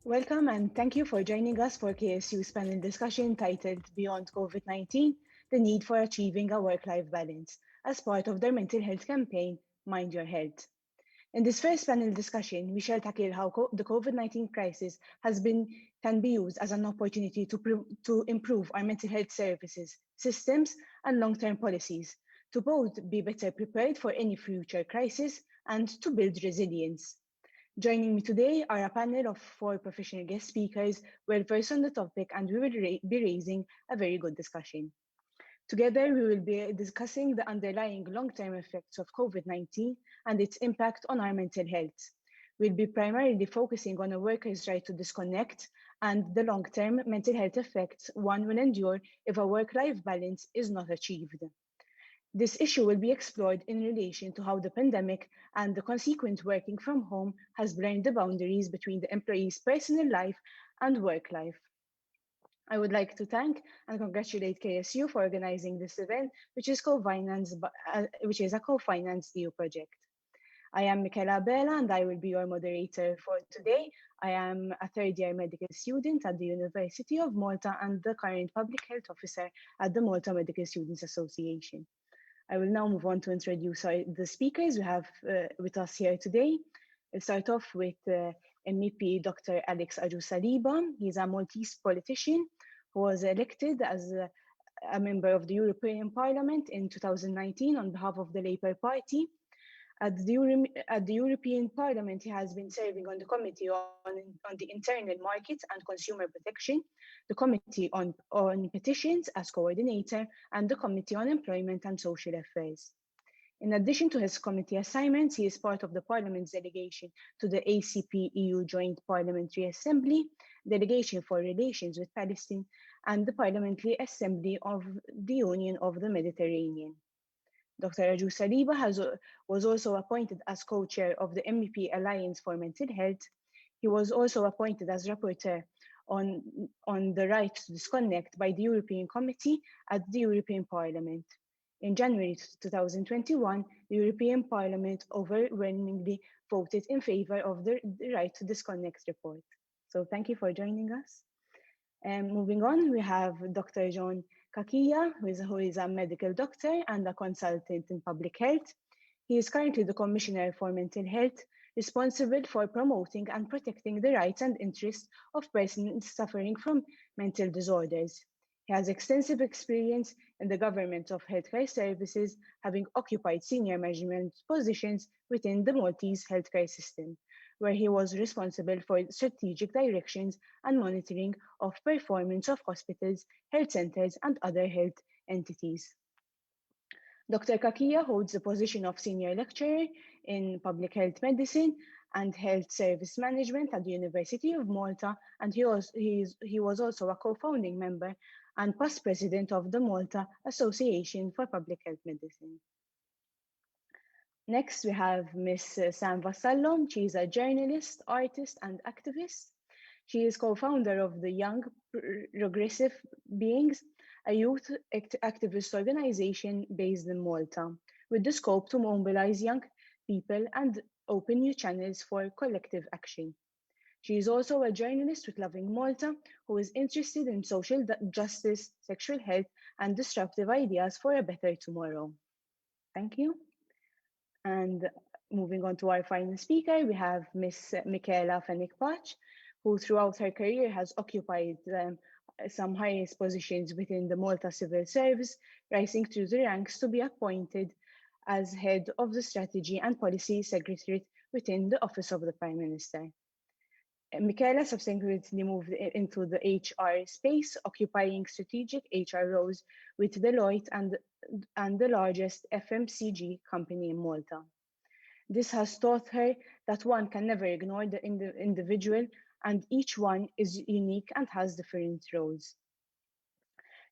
Welcome and thank you for joining us for KSU's panel discussion titled Beyond COVID-19, the Need for Achieving a Work-Life Balance as part of their mental health campaign, Mind Your Health. In this first panel discussion, we shall tackle how the COVID-19 crisis can be used as an opportunity to improve our mental health services, systems, and long-term policies, to both be better prepared for any future crisis and to build resilience. Joining me today are a panel of four professional guest speakers well versed on the topic, and we will be raising a very good discussion. Together, we will be discussing the underlying long-term effects of COVID-19 and its impact on our mental health. We'll be primarily focusing on a worker's right to disconnect and the long-term mental health effects one will endure if a work-life balance is not achieved. This issue will be explored in relation to how the pandemic and the consequent working from home has blurred the boundaries between the employee's personal life and work life. I would like to thank and congratulate KSU for organizing this event, which is a co-financed EU project. I am Michela Bella and I will be your moderator for today. I am a third-year medical student at the University of Malta and the current public health officer at the Malta Medical Students Association. I will now move on to introduce the speakers we have with us here today. We'll start off with MEP Dr. Alex Aju-Saliba. He's a Maltese politician who was elected as a member of the European Parliament in 2019 on behalf of the Labour Party. At the European Parliament, he has been serving on the Committee on the Internal Market and Consumer Protection, the Committee on Petitions as coordinator, and the Committee on Employment and Social Affairs. In addition to his committee assignments, he is part of the Parliament's delegation to the ACP-EU Joint Parliamentary Assembly, Delegation for Relations with Palestine, and the Parliamentary Assembly of the Union of the Mediterranean. Dr. Aju-Saliba was also appointed as co-chair of the MEP Alliance for Mental Health. He was also appointed as rapporteur on the right to disconnect by the European Committee at the European Parliament. In January 2021, the European Parliament overwhelmingly voted in favor of the right to disconnect report. So thank you for joining us. Moving on, we have Dr. John Kakia, who is a medical doctor and a consultant in public health. He is currently the Commissioner for Mental Health, responsible for promoting and protecting the rights and interests of persons suffering from mental disorders. He has extensive experience in the government of healthcare services, having occupied senior management positions within the Maltese healthcare system, where he was responsible for strategic directions and monitoring of performance of hospitals, health centres, and other health entities. Dr. Kakia holds the position of Senior Lecturer in Public Health Medicine and Health Service Management at the University of Malta, and he was also a co-founding member and past president of the Malta Association for Public Health Medicine. Next, we have Ms. Sam Vassallo. She is a journalist, artist, and activist. She is co-founder of the Young Progressive Beings, a youth activist organization based in Malta, with the scope to mobilize young people and open new channels for collective action. She is also a journalist with Loving Malta, who is interested in social justice, sexual health, and disruptive ideas for a better tomorrow. Thank you. And moving on to our final speaker, we have Ms. Michaela Fennick-Patch, who throughout her career has occupied some highest positions within the Malta Civil Service, rising through the ranks to be appointed as head of the Strategy and Policy Secretariat within the Office of the Prime Minister. Michaela subsequently moved into the HR space, occupying strategic HR roles with Deloitte and the largest FMCG company in Malta. This has taught her that one can never ignore the individual, and each one is unique and has different roles.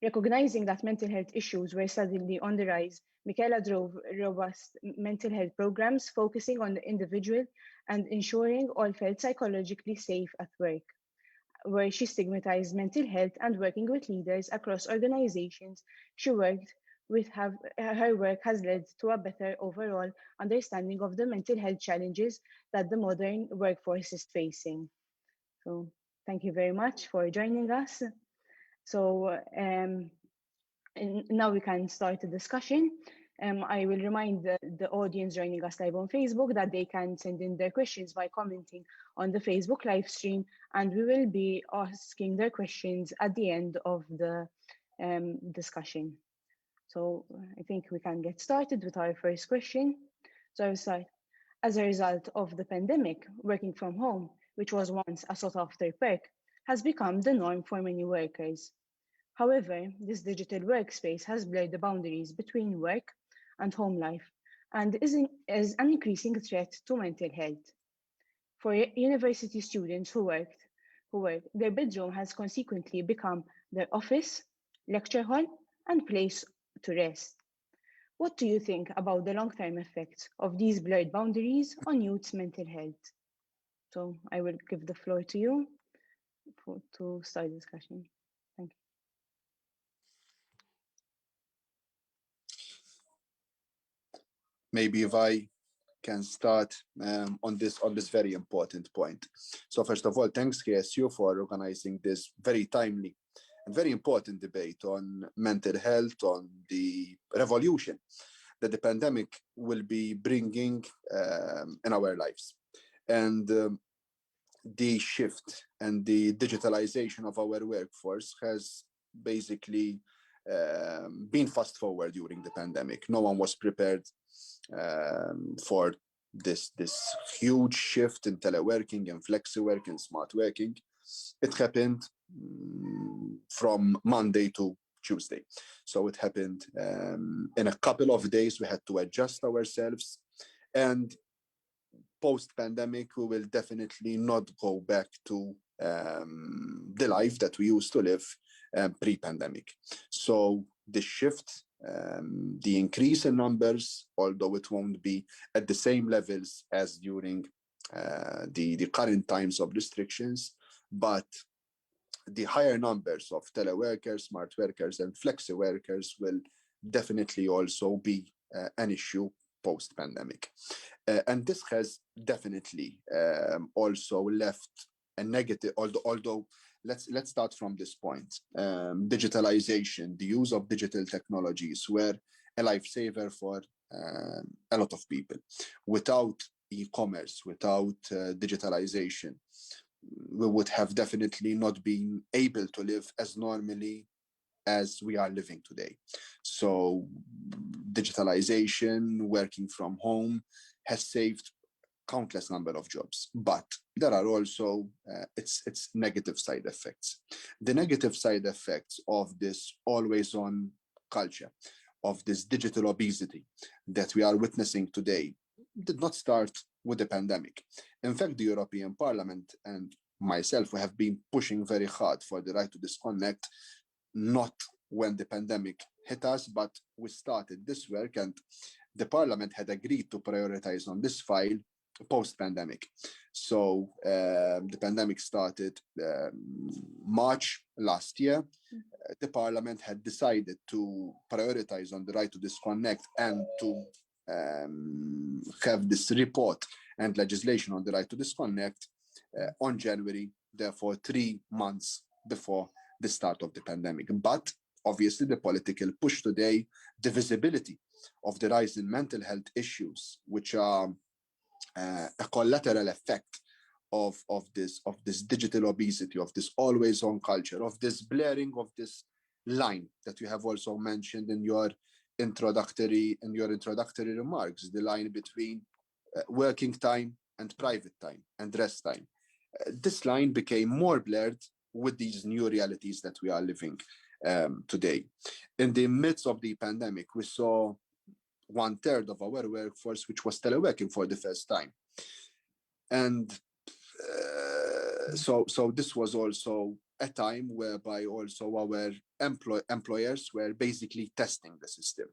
Recognizing that mental health issues were suddenly on the rise, Michaela drove robust mental health programs focusing on the individual and ensuring all felt psychologically safe at work, where she stigmatized mental health and working with leaders across organizations she worked with. Her work has led to a better overall understanding of the mental health challenges that the modern workforce is facing. So Thank you very much for joining us. So now we can start the discussion. I will remind the audience joining us live on Facebook that they can send in their questions by commenting on the Facebook live stream, and we will be asking their questions at the end of the discussion. So I think we can get started with our first question. So I'll start. As a result of the pandemic, working from home, which was once a sought after perk, has become the norm for many workers. However, this digital workspace has blurred the boundaries between work and home life and is an increasing threat to mental health. For university students who work, their bedroom has consequently become their office, lecture hall, and place to rest. What do you think about the long-term effects of these blurred boundaries on youth's mental health? So I will give the floor to you to start the discussion. Thank you. Maybe if I can start on this very important point. So first of all, thanks KSU for organizing this very timely and very important debate on mental health, on the revolution that the pandemic will be bringing in our lives. And the shift and the digitalization of our workforce has basically been fast forward during the pandemic. No one was prepared for this huge shift in teleworking and flexi work and smart working. It happened from Monday to Tuesday. So it happened in a couple of days. We had to adjust ourselves. And post-pandemic, we will definitely not go back to the life that we used to live pre-pandemic. So the shift, the increase in numbers, although it won't be at the same levels as during the current times of restrictions, but the higher numbers of teleworkers, smart workers, and flexi workers will definitely also be an issue post-pandemic. And this has definitely also left a negative, although let's start from this point. Digitalization, the use of digital technologies were a lifesaver for a lot of people. Without e-commerce, without digitalization, we would have definitely not been able to live as normally as we are living today. So digitalization, working from home has saved countless number of jobs, but there are also its negative side effects. The negative side effects of this always on culture, of this digital obesity that we are witnessing today did not start with the pandemic. In fact, the European Parliament and myself, we have been pushing very hard for the right to disconnect, not when the pandemic hit us, but we started this work and the Parliament had agreed to prioritize on this file post-pandemic. So the pandemic started March last year. The Parliament had decided to prioritize on the right to disconnect and to have this report and legislation on the right to disconnect on January, therefore 3 months before the start of the pandemic. But obviously the political push today, the visibility of the rise in mental health issues, which are a collateral effect of this digital obesity, of this always on culture, of this blurring of this line that you have also mentioned in your introductory remarks, the line between working time and private time and rest time. This line became more blurred with these new realities that we are living today. In the midst of the pandemic, we saw 1/3 of our workforce, which was teleworking for the first time. And so this was also a time whereby also our employers were basically testing the system.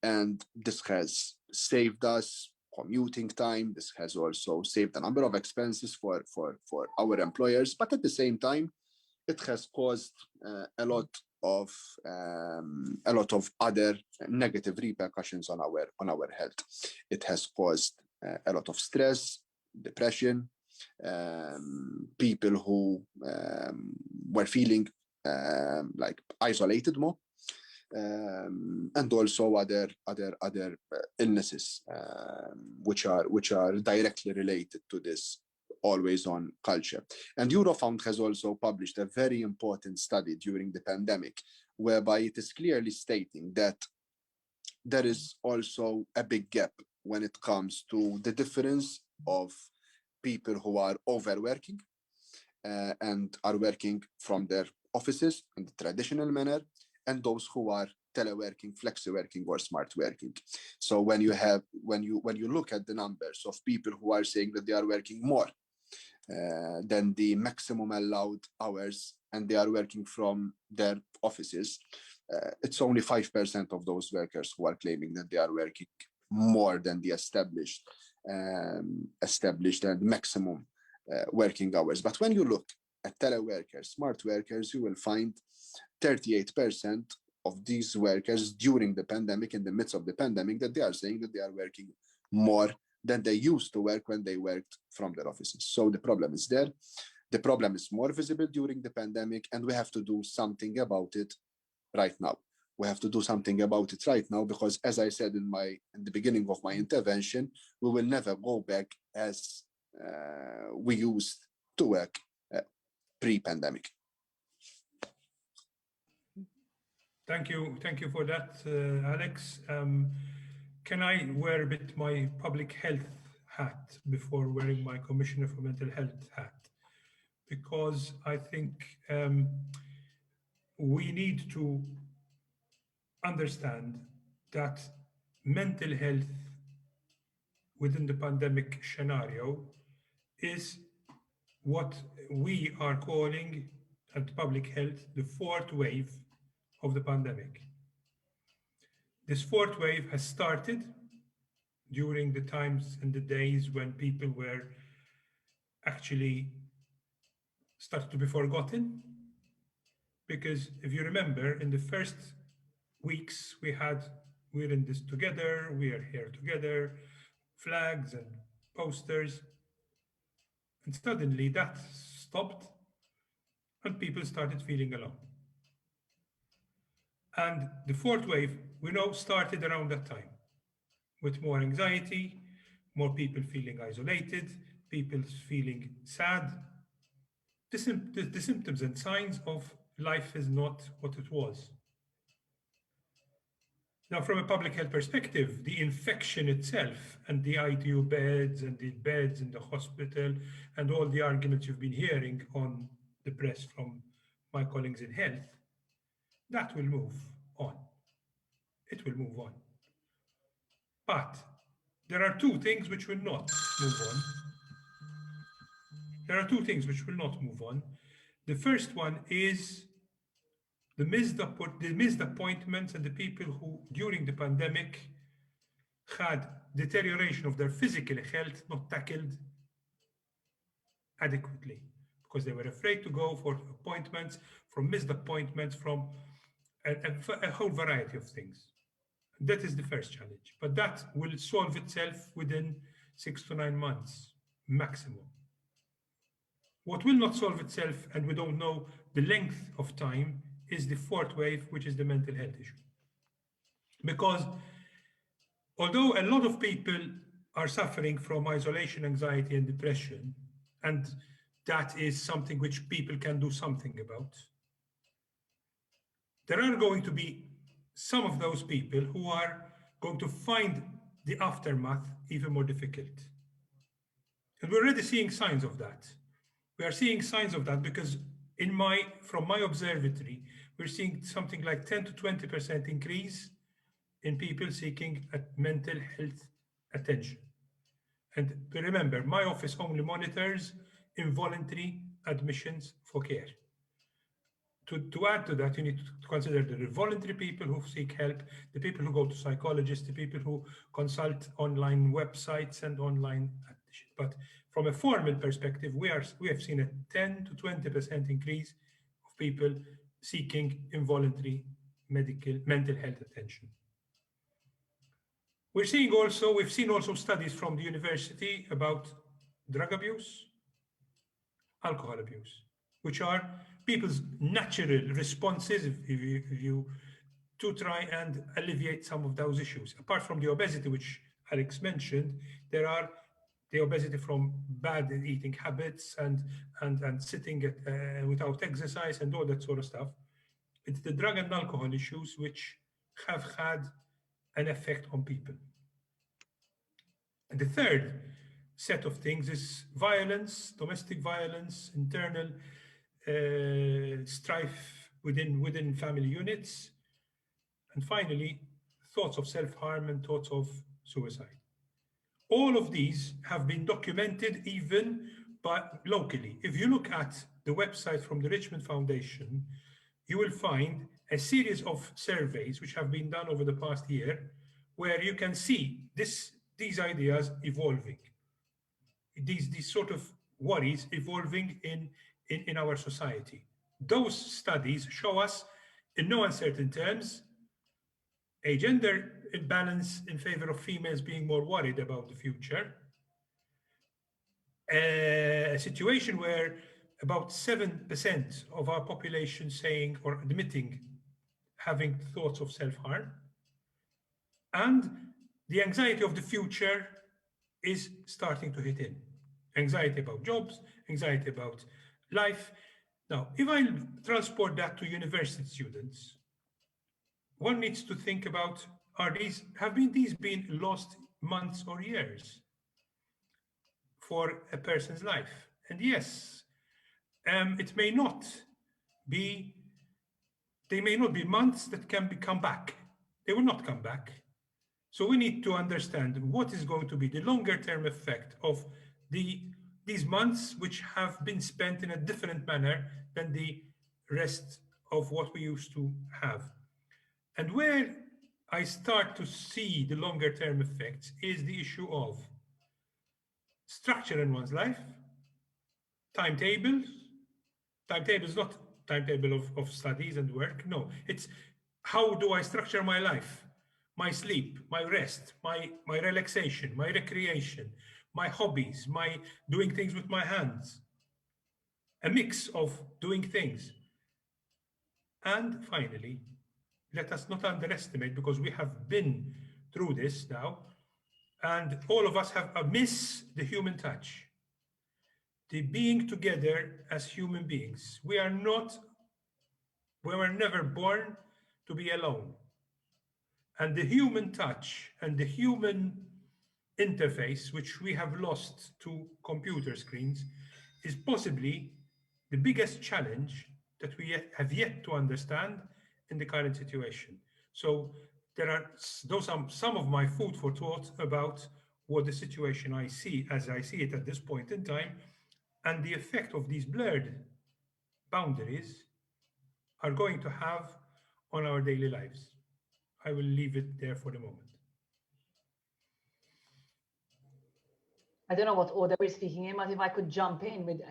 And this has saved us commuting time. This has also saved a number of expenses for our employers. But at the same time, it has caused a lot of other negative repercussions on our health. It has caused a lot of stress, depression. people who were feeling like isolated more, and also other illnesses, which are directly related to this always on culture. And Eurofound has also published a very important study during the pandemic, whereby it is clearly stating that there is also a big gap when it comes to the difference of people who are overworking and are working from their offices in the traditional manner, and those who are teleworking, flexi working, or smart working. So when you look at the numbers of people who are saying that they are working more than the maximum allowed hours, and they are working from their offices, it's only 5% of those workers who are claiming that they are working more than the established and maximum working hours. But when you look at teleworkers, smart workers, you will find 38% of these workers during the pandemic, in the midst of the pandemic, that they are saying that they are working more than they used to work when they worked from their offices. So the problem is there. The problem is more visible during the pandemic, and we have to do something about it right now. We have to do something about it right now because, as I said in the beginning of my intervention, we will never go back as we used to work pre-pandemic. Thank you for that, Alex. Can I wear a bit my public health hat before wearing my Commissioner for Mental Health hat? Because I think we need to understand that mental health within the pandemic scenario is what we are calling at public health the fourth wave of the pandemic. This fourth wave has started during the times and the days when people were actually started to be forgotten. Because if you remember, in the first weeks, we're in this together, we are here together, flags and posters. And suddenly that stopped and people started feeling alone. And the fourth wave, we know, started around that time with more anxiety, more people feeling isolated, people feeling sad. The symptoms and signs of life is not what it was. Now, from a public health perspective, the infection itself and the ITU beds and the beds in the hospital and all the arguments you've been hearing on the press from my colleagues in health, that will move on. It will move on. But there are two things which will not move on. There are two things which will not move on. The first one is the missed appointments and the people who, during the pandemic, had deterioration of their physical health not tackled adequately because they were afraid to go for appointments, from missed appointments, from a whole variety of things. That is the first challenge, but that will solve itself within 6 to 9 months maximum. What will not solve itself, and we don't know the length of time, is the fourth wave, which is the mental health issue. Because although a lot of people are suffering from isolation, anxiety, and depression, and that is something which people can do something about, there are going to be some of those people who are going to find the aftermath even more difficult. And we're already seeing signs of that. We are seeing signs of that because from my observatory, we're seeing something like 10 to 20% increase in people seeking mental health attention. And remember, my office only monitors involuntary admissions for care. To add to that, you need to consider the voluntary people who seek help, the people who go to psychologists, the people who consult online websites and online admission. But from a formal perspective, we have seen a 10 to 20% increase of people seeking involuntary mental health attention. We've seen also studies from the university about drug abuse, alcohol abuse, which are people's natural responses if you to try and alleviate some of those issues. Apart from the obesity, which Alex mentioned, there are the obesity from bad eating habits and sitting without exercise and all that sort of stuff. It's the drug and alcohol issues which have had an effect on people. And the third set of things is violence, domestic violence, internal strife within family units, and finally, thoughts of self-harm and thoughts of suicide. All of these have been documented even by locally. If you look at the website from the Richmond Foundation, you will find a series of surveys which have been done over the past year where you can see these ideas evolving, these sort of worries evolving in our society. Those studies show us, in no uncertain terms, a gender imbalance in favor of females being more worried about the future, a situation where about 7% of our population saying or admitting having thoughts of self harm, and the anxiety of the future is starting to hit in. Anxiety about jobs, anxiety about life. Now, if I transport that to university students, one needs to think about, these been lost months or years for a person's life? And yes, it may not be, they may not be months that can come back. They will not come back. So we need to understand what is going to be the longer term effect of these months which have been spent in a different manner than the rest of what we used to have. And where I start to see the longer term effects is the issue of structure in one's life, timetables. Timetable is not timetable of studies and work. No, it's how do I structure my life, my sleep, my rest, my relaxation, my recreation, my hobbies, my doing things with my hands, a mix of doing things. And finally, let us not underestimate, because we have been through this now, and all of us have a miss the human touch, the being together as human beings. We were never born to be alone. And the human touch and the human interface, which we have lost to computer screens, is possibly the biggest challenge that we have yet to understand in the current situation. So those are some of my food for thought about what the situation I see as I see it at this point in time, and the effect of these blurred boundaries are going to have on our daily lives. I will leave it there for the moment. I don't know what order we're speaking in, but if I could jump in with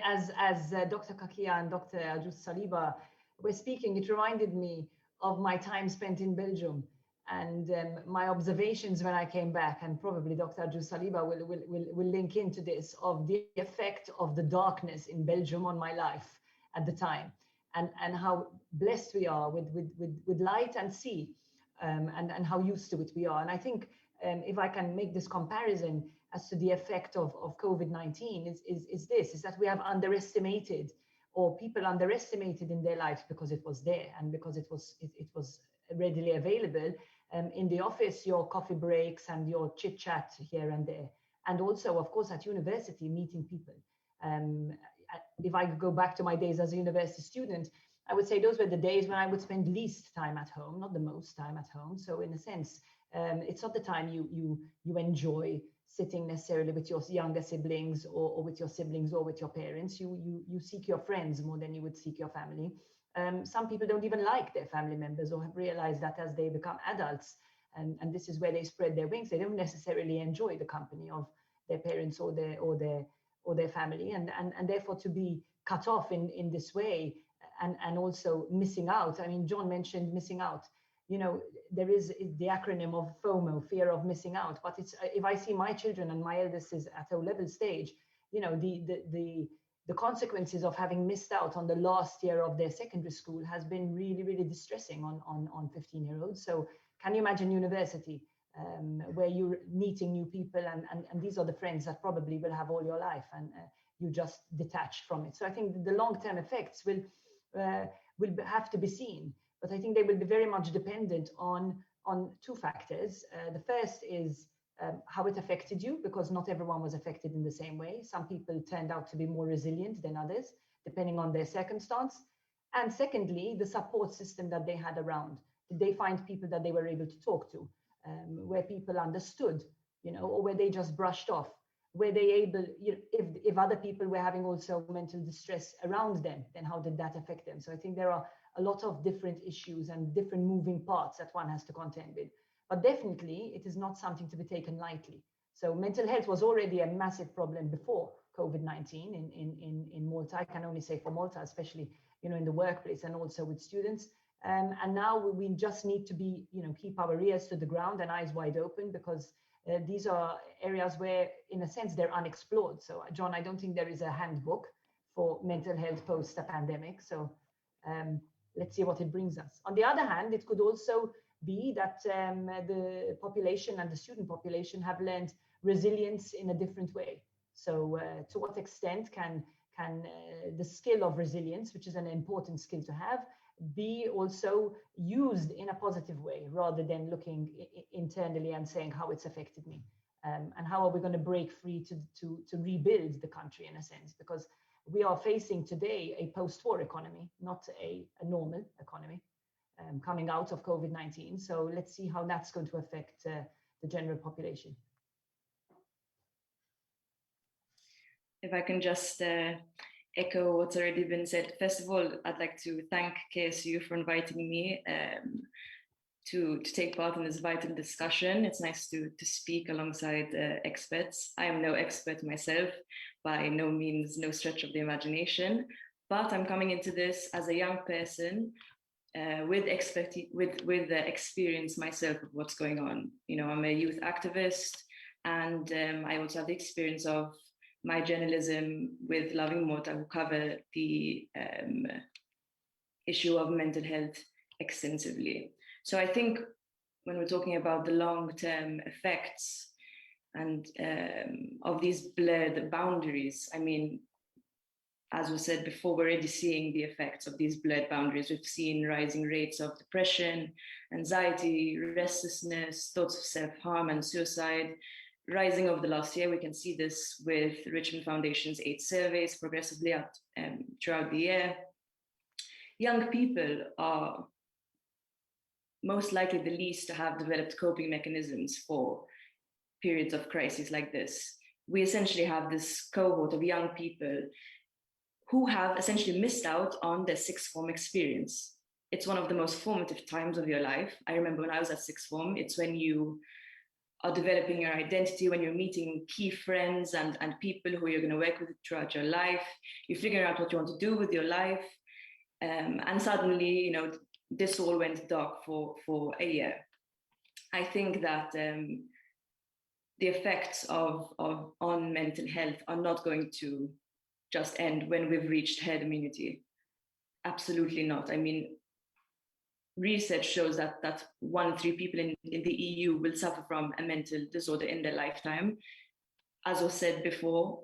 as Dr. Kakia and Dr. Ajus Saliba were speaking, it reminded me of my time spent in Belgium and my observations when I came back, and probably Dr. Ajus Saliba will link into this, of the effect of the darkness in Belgium on my life at the time, and how blessed we are with light and sea, and how used to it we are. And I think if I can make this comparison as to the effect of COVID-19 is that we have underestimated, or people underestimated in their lives, because it was there and because it was readily available, in the office, your coffee breaks and your chit chat here and there, and also of course at university, meeting people. If I go back to my days as a university student, I would say those were the days when I would spend least time at home, not the most time at home. So in a sense, it's not the time you enjoy sitting necessarily with your younger siblings, or with your siblings, or with your parents. You seek your friends more than you would seek your family. Some people don't even like their family members, or have realized that as they become adults, and this is where they spread their wings. They don't necessarily enjoy the company of their parents or their family, and therefore to be cut off in this way, and also missing out. I mean, John mentioned missing out. You know, there is the acronym of FOMO, fear of missing out. But it's, if I see my children, and my eldest is at O-level stage, you know, the consequences of having missed out on the last year of their secondary school has been really, really distressing on 15-year-olds. So can you imagine university, where you're meeting new people and these are the friends that probably will have all your life, and you just detach from it. So I think the long-term effects will have to be seen, but I think they will be very much dependent on two factors. The first is how it affected you, because not everyone was affected in the same way. Some people turned out to be more resilient than others, depending on their circumstance. And secondly, the support system that they had around. Did they find people that they were able to talk to, where people understood, or where they just brushed off? Were they able, if other people were having also mental distress around them, then how did that affect them? So I think there are a lot of different issues and different moving parts that one has to contend with. But definitely, it is not something to be taken lightly. So mental health was already a massive problem before COVID-19 in Malta. I can only say for Malta, especially in the workplace and also with students. And now we just need to be, keep our ears to the ground and eyes wide open, because these are areas where, in a sense, they're unexplored. So, John, I don't think there is a handbook for mental health post a pandemic. So let's see what it brings us. On the other hand, it could also be that the population and the student population have learned resilience in a different way. So to what extent can the skill of resilience, which is an important skill to have, be also used in a positive way, rather than looking internally and saying how it's affected me, and how are we going to break free to rebuild the country, in a sense, because we are facing today a post-war economy, not a normal economy, coming out of COVID-19. So let's see how that's going to affect the general population. If I can just echo what's already been said. First of all, I'd like to thank KSU for inviting me to take part in this vital discussion. It's nice to speak alongside experts. I am no expert myself, by no means, no stretch of the imagination, but I'm coming into this as a young person with experience myself of what's going on. I'm a youth activist, and I also have the experience of my journalism with Loving Malta, who cover the issue of mental health extensively. So I think when we're talking about the long-term effects and of these blurred boundaries, I mean, as was said before, we're already seeing the effects of these blurred boundaries. We've seen rising rates of depression, anxiety, restlessness, thoughts of self-harm and suicide rising over the last year. We can see this with Richmond Foundation's 8 surveys progressively throughout the year. Young people are most likely the least to have developed coping mechanisms for periods of crisis like this. We essentially have this cohort of young people who have essentially missed out on their sixth form experience. It's one of the most formative times of your life. I remember when I was at sixth form, it's when you are developing your identity, when you're meeting key friends and people who you're going to work with throughout your life. You're figuring out what you want to do with your life. And suddenly, this all went dark for a year. I think that the effects on mental health are not going to just end when we've reached herd immunity. Absolutely not. I mean, research shows that 1 in 3 people in the EU will suffer from a mental disorder in their lifetime. As was said before,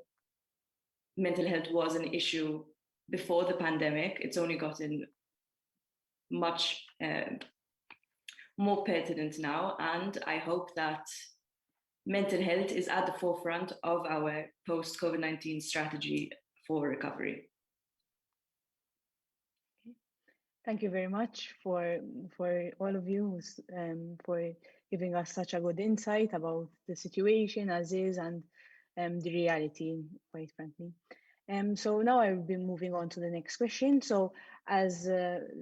mental health was an issue before the pandemic. It's only gotten much more pertinent now, and I hope that mental health is at the forefront of our post-COVID-19 strategy for recovery. Thank you very much for all of you for giving us such a good insight about the situation as is and the reality, quite frankly. So now I will be moving on to the next question. So as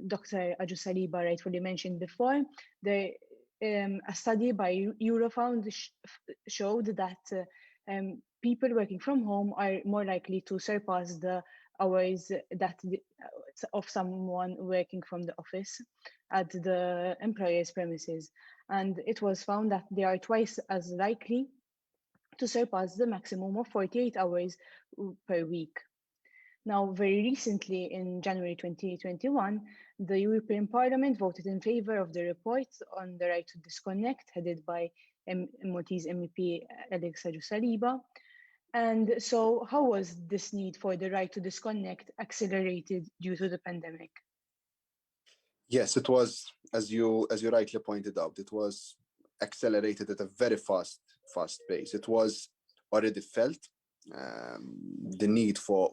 Dr. Ajus Saliba rightfully mentioned before, a study by Eurofound showed that people working from home are more likely to surpass the hours of someone working from the office at the employer's premises. And it was found that they are twice as likely to surpass the maximum of 48 hours per week. Now, very recently, in January 2021, the European Parliament voted in favour of the report on the right to disconnect, headed by Maltese MEP Alexa Saliba. And so, how was this need for the right to disconnect accelerated due to the pandemic? Yes, it was, as you rightly pointed out, it was accelerated at a very fast pace. It was already felt, the need for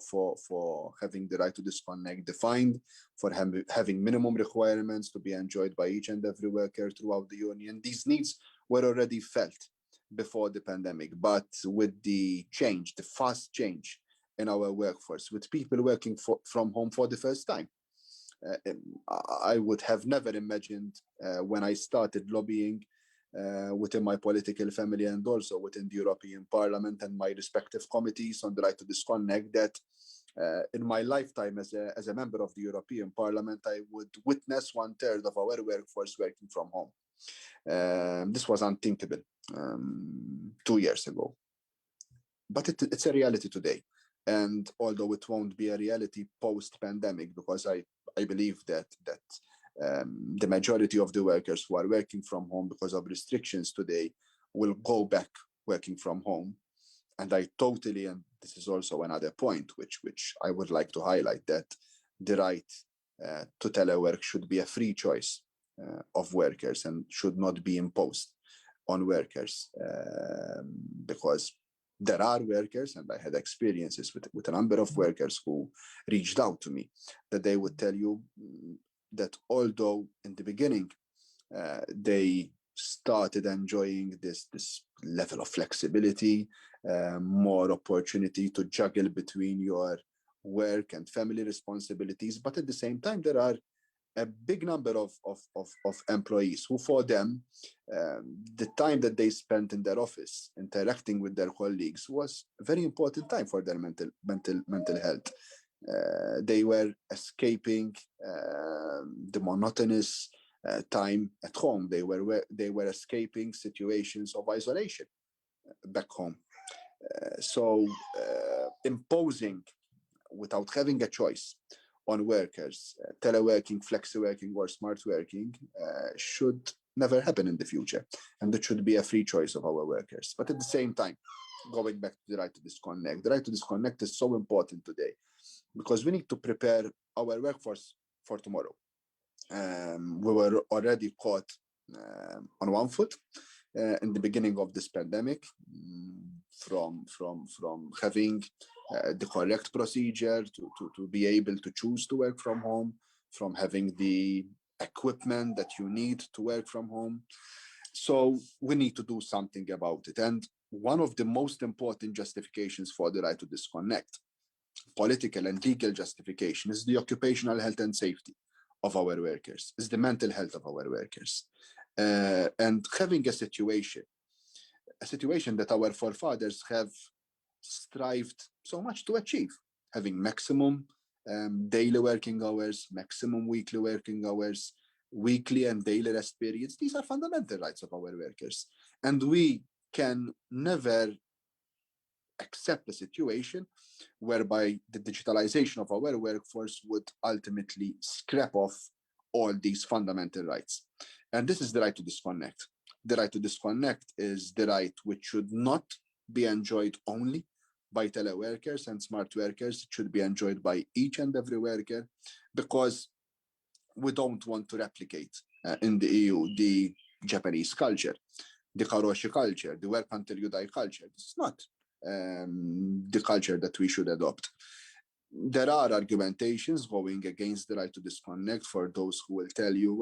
having the right to disconnect defined, for having minimum requirements to be enjoyed by each and every worker throughout the union. These needs were already felt before the pandemic, but with the fast change in our workforce, with people working from home for the first time, I would have never imagined when I started lobbying within my political family and also within the European Parliament and my respective committees on the right to disconnect that in my lifetime as a member of the European Parliament, I would witness 1/3 of our workforce working from home. This was unthinkable 2 years ago, but it's a reality today. And although it won't be a reality post-pandemic, because I believe that the majority of the workers who are working from home because of restrictions today will go back working from home. And and this is also another point which I would like to highlight, that the right to telework should be a free choice of workers and should not be imposed on workers, because there are workers, and I had experiences with a number of workers who reached out to me, that they would tell you that although in the beginning they started enjoying this level of flexibility, more opportunity to juggle between your work and family responsibilities, but at the same time there are a big number of employees who, for them, the time that they spent in their office interacting with their colleagues was a very important time for their mental health. They were escaping the monotonous time at home. They were escaping situations of isolation back home. So imposing without having a choice on workers, teleworking, flexi working, or smart working should never happen in the future. And it should be a free choice of our workers. But at the same time, going back to the right to disconnect, the right to disconnect is so important today because we need to prepare our workforce for tomorrow. We were already caught on one foot in the beginning of this pandemic, from having the correct procedure to be able to choose to work from home, from having the equipment that you need to work from home. So we need to do something about it. And one of the most important justifications for the right to disconnect, political and legal justification, is the occupational health and safety of our workers, is the mental health of our workers. And having a situation that our forefathers have strived so much to achieve, having maximum daily working hours, maximum weekly working hours, weekly and daily rest periods. These are fundamental rights of our workers. And we can never accept a situation whereby the digitalization of our workforce would ultimately scrap off all these fundamental rights. And this is the right to disconnect. The right to disconnect is the right which should not be enjoyed only by teleworkers and smart workers. It should be enjoyed by each and every worker, because we don't want to replicate in the EU the Japanese culture, the karoshi culture, the work until you die culture. This is not the culture that we should adopt. There are argumentations going against the right to disconnect for those who will tell you,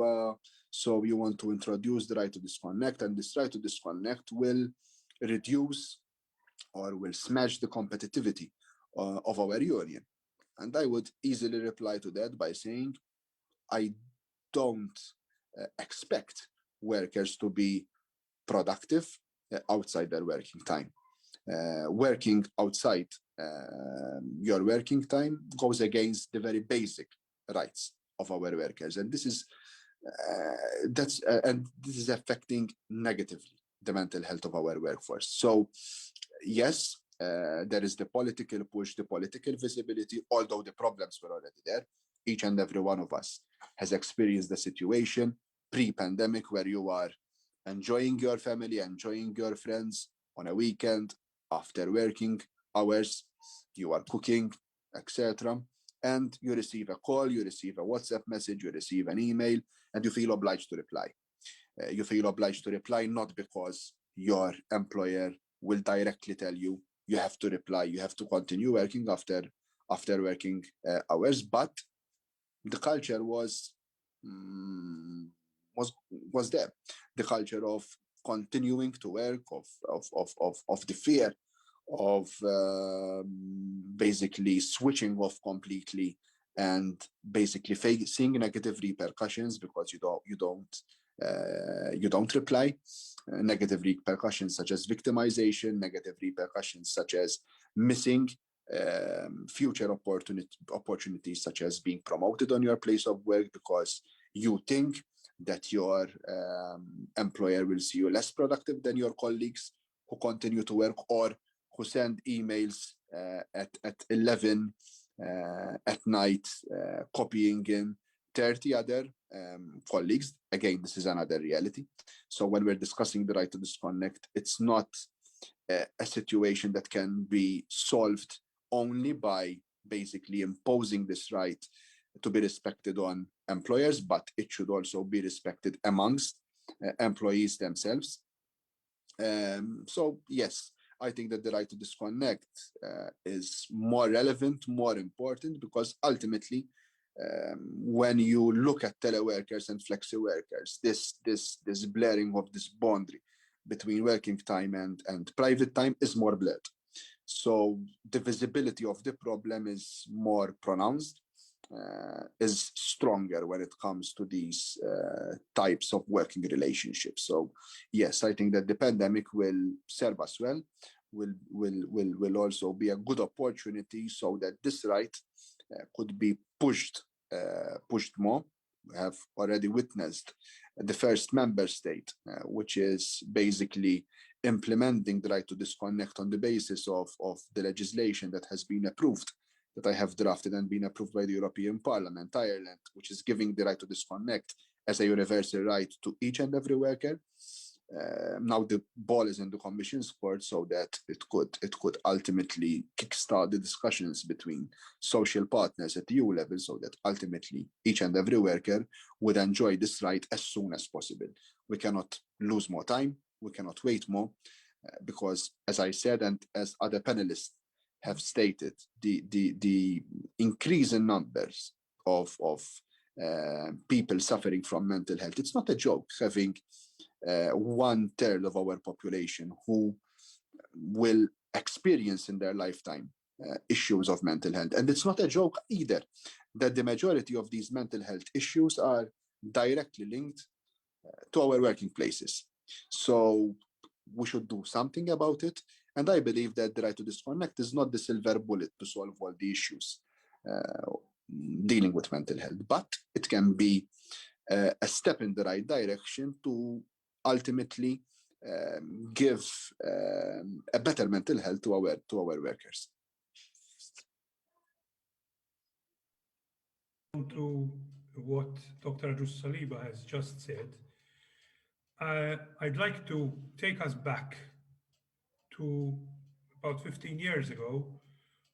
so you want to introduce the right to disconnect, and this right to disconnect will reduce or will smash the competitivity of our union. And I would easily reply to that by saying, I don't expect workers to be productive outside their working time. Working outside your working time goes against the very basic rights of our workers, and this is this is affecting negatively the mental health of our workforce. So yes, there is the political push, the political visibility, although the problems were already there. Each and every one of us has experienced the situation pre-pandemic where you are enjoying your family, enjoying your friends on a weekend, after working hours, you are cooking, etc. And you receive a call, you receive a WhatsApp message, you receive an email, and you feel obliged to reply. You feel obliged to reply not because your employer will directly tell you you have to reply, you have to continue working after working hours, but the culture mm, was there. The culture of continuing to work, of the fear of basically switching off completely and basically facing negative repercussions because you don't reply. Negative repercussions such as victimization, negative repercussions such as missing future opportunities such as being promoted on your place of work because you think that your employer will see you less productive than your colleagues who continue to work or who send emails at 11 at night, copying in 30 other colleagues. Again, this is another reality. So when we're discussing the right to disconnect, it's not a situation that can be solved only by basically imposing this right to be respected on employers, but it should also be respected amongst employees themselves. So yes, I think that the right to disconnect is more relevant, more important, because ultimately, when you look at teleworkers and flexi workers, this blurring of this boundary between working time and private time is more blurred. So the visibility of the problem is more pronounced, is stronger when it comes to these types of working relationships. So yes, I think that the pandemic will serve us well, will also be a good opportunity so that this right could be pushed more. We have already witnessed the first member state, which is basically implementing the right to disconnect on the basis of the legislation that has been approved, that I have drafted and been approved by the European Parliament, Ireland, which is giving the right to disconnect as a universal right to each and every worker. Now the ball is in the Commission's court so that it could ultimately kickstart the discussions between social partners at EU level so that ultimately each and every worker would enjoy this right as soon as possible. We cannot lose more time, we cannot wait more, because as I said, and as other panelists have stated, the increase in numbers of people suffering from mental health, it's not a joke having 1/3 of our population who will experience in their lifetime issues of mental health. And it's not a joke either that the majority of these mental health issues are directly linked to our working places. So we should do something about it. And I believe that the right to disconnect is not the silver bullet to solve all the issues dealing with mental health, but it can be a step in the right direction to ultimately give a better mental health to our workers. To what Dr. Ajus Saliba has just said, I'd like to take us back to about 15 years ago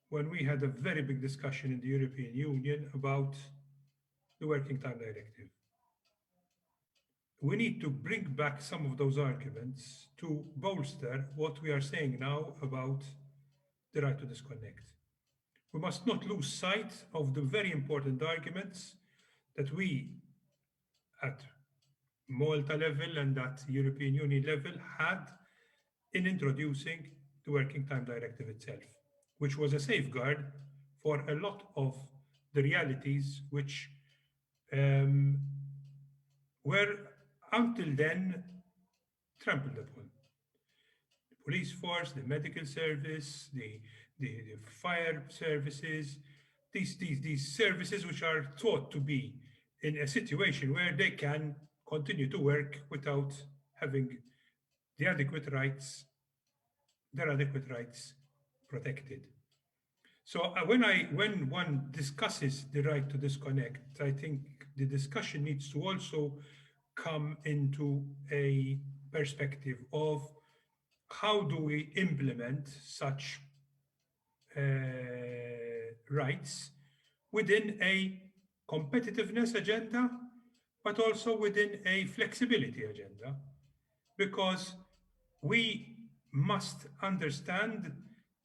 when we had a very big discussion in the European Union about the Working Time Directive. We need to bring back some of those arguments to bolster what we are saying now about the right to disconnect. We must not lose sight of the very important arguments that we at Malta level and at European Union level had in introducing the Working Time Directive itself, which was a safeguard for a lot of the realities which were until then trampled upon. The police force, the medical service, the fire services, these services which are thought to be in a situation where they can continue to work without having the adequate rights, their adequate rights protected. So when one discusses the right to disconnect, I think the discussion needs to also come into a perspective of how do we implement such rights within a competitiveness agenda, but also within a flexibility agenda, because we must understand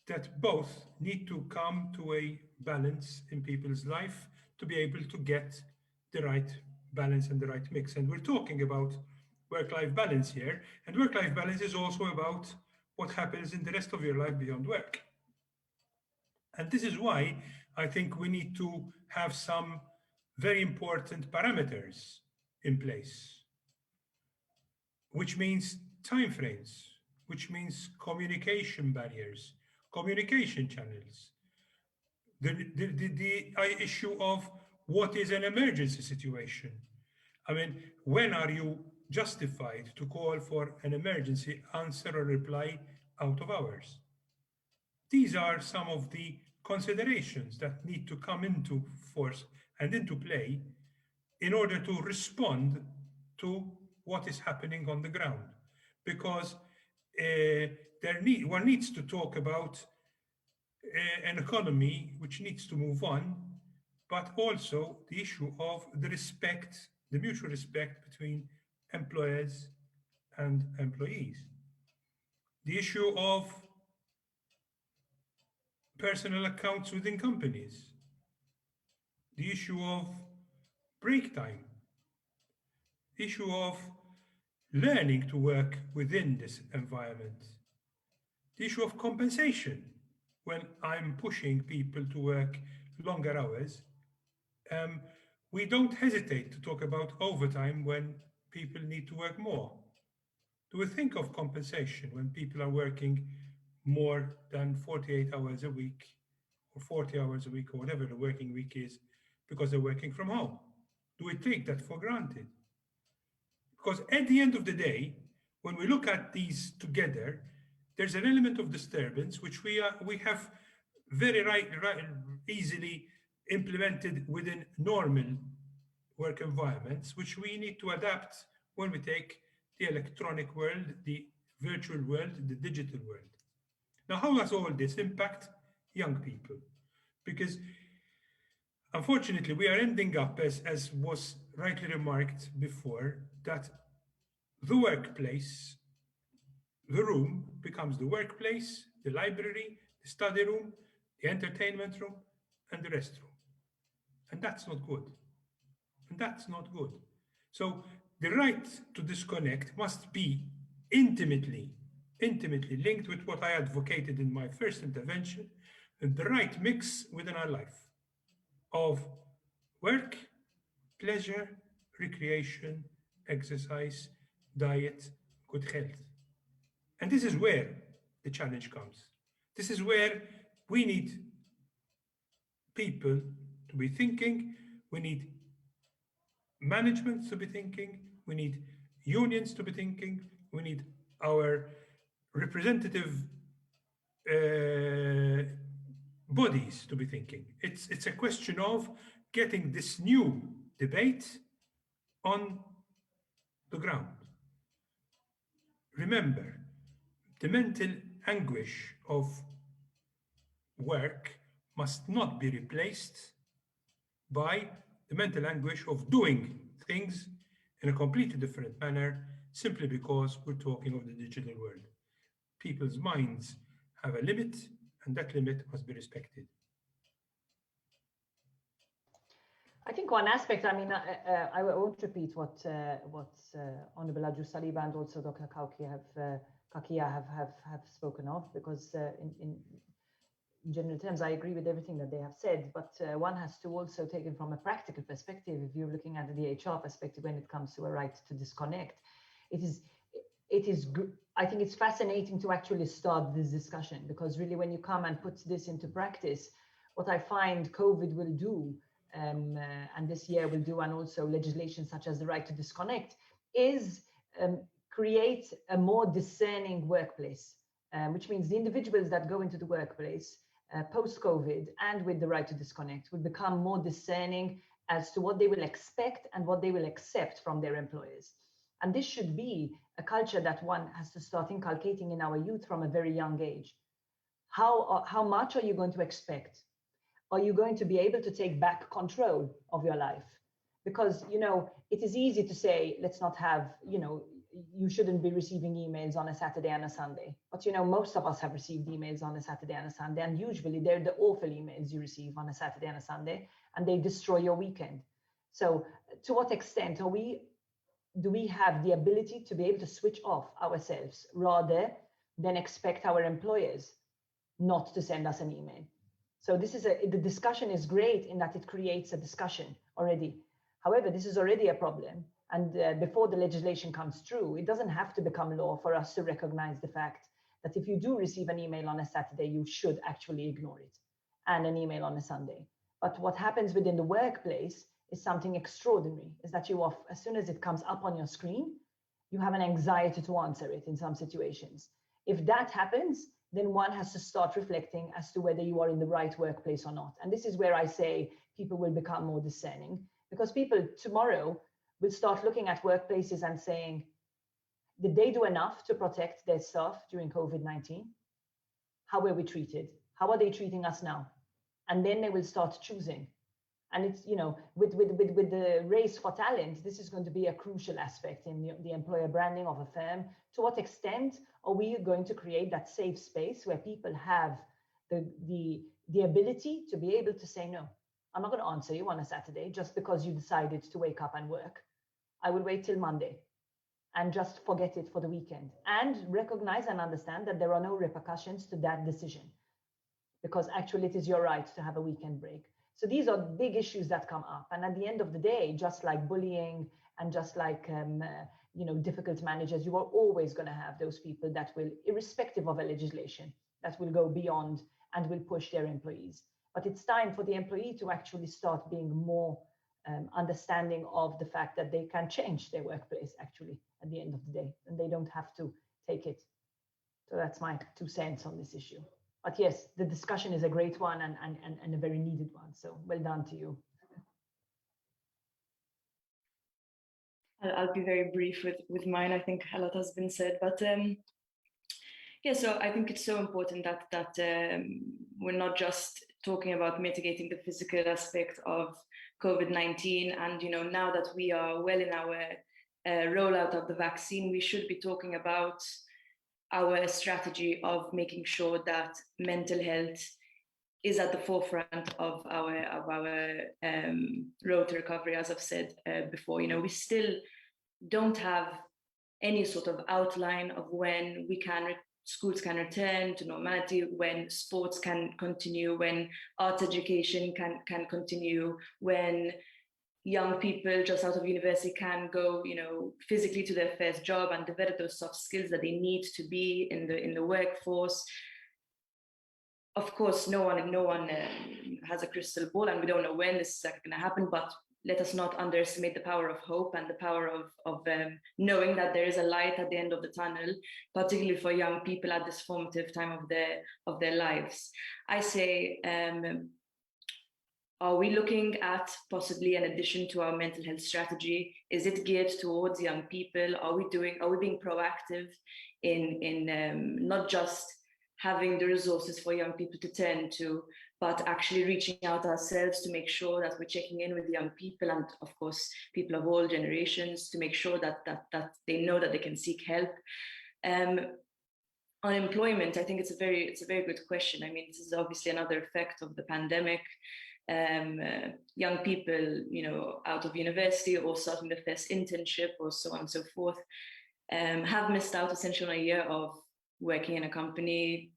that both need to come to a balance in people's life to be able to get the right balance and the right mix. And we're talking about work-life balance here, and work-life balance is also about what happens in the rest of your life beyond work. And this is why I think we need to have some very important parameters in place, which means timeframes, which means communication barriers, communication channels, the issue of what is an emergency situation. I mean, when are you justified to call for an emergency answer or reply out of hours? These are some of the considerations that need to come into force and into play in order to respond to what is happening on the ground. Because one needs to talk about an economy which needs to move on, but also the issue of the respect, the mutual respect between employers and employees. The issue of personal accounts within companies, the issue of break time, the issue of learning to work within this environment, the issue of compensation when I'm pushing people to work longer hours. We don't hesitate to talk about overtime when people need to work more. Do we think of compensation when people are working more than 48 hours a week or 40 hours a week or whatever the working week is because they're working from home? Do we take that for granted? Because at the end of the day, when we look at these together, there's an element of disturbance which we have very easily implemented within normal work environments, which we need to adapt when we take the electronic world, the virtual world, the digital world. Now, how does all this impact young people? Because unfortunately, we are ending up, as was rightly remarked before, that the workplace, the room becomes the workplace, the library, the study room, the entertainment room, and the restroom. And that's not good. And that's not good. So the right to disconnect must be intimately linked with what I advocated in my first intervention, and the right mix within our life of work, pleasure, recreation, exercise, diet, good health. And this is where the challenge comes. This is where we need people to be thinking, we need management to be thinking, we need unions to be thinking, we need our representative bodies to be thinking. It's a question of getting this new debate on the ground. Remember, the mental anguish of work must not be replaced by the mental anguish of doing things in a completely different manner simply because we're talking of the digital world. People's minds have a limit, and that limit must be respected. I think one aspect, I mean, I won't repeat what Honorable Ajus Saliba and also Dr. Kakia have spoken of, because in general terms, I agree with everything that they have said, but one has to also take it from a practical perspective. If you're looking at the HR perspective when it comes to a right to disconnect, I think it's fascinating to actually start this discussion, because really when you come and put this into practice, what I find COVID will do, and this year will do, and also legislation such as the right to disconnect, is create a more discerning workplace. which means the individuals that go into the workplace post-COVID and with the right to disconnect will become more discerning as to what they will expect and what they will accept from their employers. And this should be a culture that one has to start inculcating in our youth from a very young age. How much are you going to expect? Are you going to be able to take back control of your life? Because, you know, it is easy to say, let's not have, you know, you shouldn't be receiving emails on a Saturday and a Sunday. But, you know, most of us have received emails on a Saturday and a Sunday, and usually they're the awful emails you receive on a Saturday and a Sunday, and they destroy your weekend. So to what extent do we have the ability to be able to switch off ourselves rather than expect our employers not to send us an email? So this is the discussion is great in that it creates a discussion already. However, this is already a problem. And before the legislation comes through, it doesn't have to become law for us to recognize the fact that if you do receive an email on a Saturday, you should actually ignore it, and an email on a Sunday. But what happens within the workplace is something extraordinary, is that as soon as it comes up on your screen, you have an anxiety to answer it in some situations. If that happens, then one has to start reflecting as to whether you are in the right workplace or not. And this is where I say people will become more discerning, because people tomorrow will start looking at workplaces and saying, did they do enough to protect their staff during COVID-19? How were we treated? How are they treating us now? And then they will start choosing. And it's, you know, with the race for talent, this is going to be a crucial aspect in the employer branding of a firm. To what extent are we going to create that safe space where people have the ability to be able to say, no, I'm not going to answer you on a Saturday just because you decided to wake up and work. I will wait till Monday and just forget it for the weekend, and recognize and understand that there are no repercussions to that decision, because actually it is your right to have a weekend break. So these are big issues that come up. And at the end of the day, just like bullying and just like you know, difficult managers, you are always going to have those people that will, irrespective of a legislation, that will go beyond and will push their employees. But it's time for the employee to actually start being more understanding of the fact that they can change their workplace actually at the end of the day, and they don't have to take it. So that's my 2 cents on this issue. But yes, the discussion is a great one and a very needed one. So well done to you. I'll be very brief with mine. I think a lot has been said, but yeah, so I think it's so important that we're not just talking about mitigating the physical aspect of COVID-19. And, you know, now that we are well in our rollout of the vaccine, we should be talking about our strategy of making sure that mental health is at the forefront of our road to recovery. As I've said before, you know, we still don't have any sort of outline of when schools can return to normality, when sports can continue, when arts education can continue, when young people just out of university can go, you know, physically to their first job and develop those soft skills that they need to be in the workforce. Of course, no one has a crystal ball, and we don't know when this is going to happen, but let us not underestimate the power of hope and the power of knowing that there is a light at the end of the tunnel, particularly for young people at this formative time of their lives. I say, are we looking at possibly an addition to our mental health strategy? Is it geared towards young people? Are we being proactive in not just having the resources for young people to turn to, but actually reaching out ourselves to make sure that we're checking in with young people, and of course people of all generations, to make sure that they know that they can seek help. Unemployment, I think it's a very good question. I mean, this is obviously another effect of the pandemic. Young people, you know, out of university or starting the first internship or so on and so forth, have missed out essentially on a year of working in a company,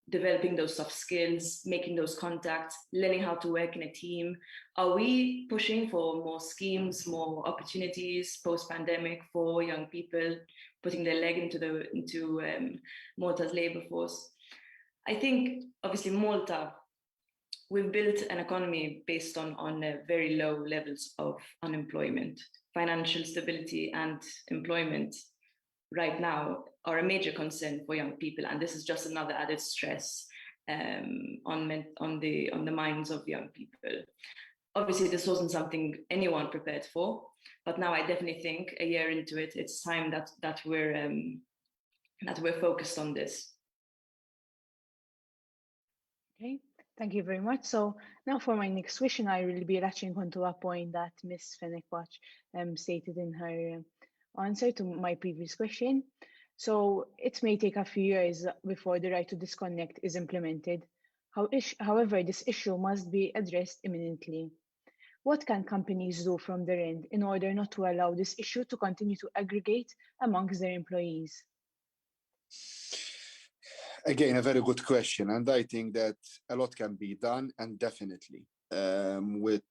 developing those soft skills, making those contacts, learning how to work in a team. Are we pushing for more schemes, more opportunities post-pandemic for young people, putting their leg into Malta's labor force? I think obviously Malta, we've built an economy based on very low levels of unemployment. Financial stability and employment right now are a major concern for young people, and this is just another added stress on the minds of young people. Obviously, this wasn't something anyone prepared for, but now I definitely think a year into it, it's time that we're focused on this. Okay, thank you very much. So now for my next question, I will be latching onto a point that Ms. Fennekwach stated in her answer to my previous question. So it may take a few years before the right to disconnect is implemented. However, this issue must be addressed imminently. What can companies do from their end in order not to allow this issue to continue to aggregate amongst their employees? Again, a very good question. And I think that a lot can be done, and definitely with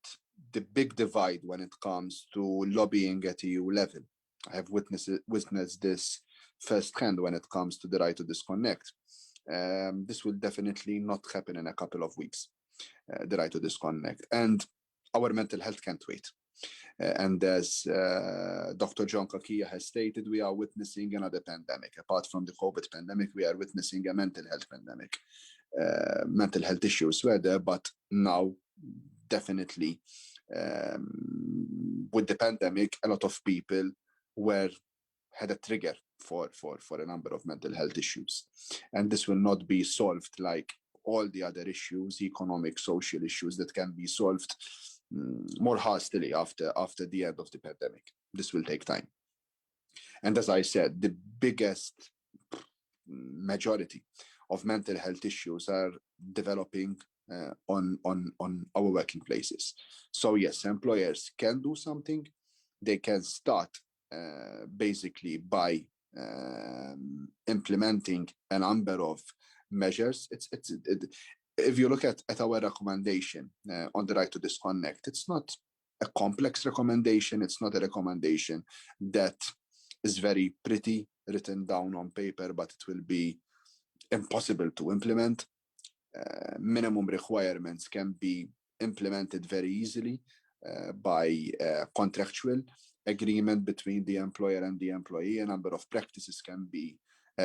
the big divide when it comes to lobbying at EU level. I have witnessed this firsthand when it comes to the right to disconnect. This will definitely not happen in a couple of weeks, the right to disconnect. And our mental health can't wait. And as Dr. John Kakia has stated, we are witnessing another pandemic. Apart from the COVID pandemic, we are witnessing a mental health pandemic. Mental health issues were there, but now definitely with the pandemic, a lot of people had a trigger for a number of mental health issues. And this will not be solved like all the other issues, economic, social issues that can be solved more hastily after the end of the pandemic. This will take time. And as I said, the biggest majority of mental health issues are developing on our working places. So yes, employers can do something. They can start basically by implementing a number of measures. If you look at our recommendation on the right to disconnect, it's not a complex recommendation. It's not a recommendation that is very pretty written down on paper, but it will be impossible to implement. Minimum requirements can be implemented very easily by contractual agreement between the employer and the employee. A number of practices can be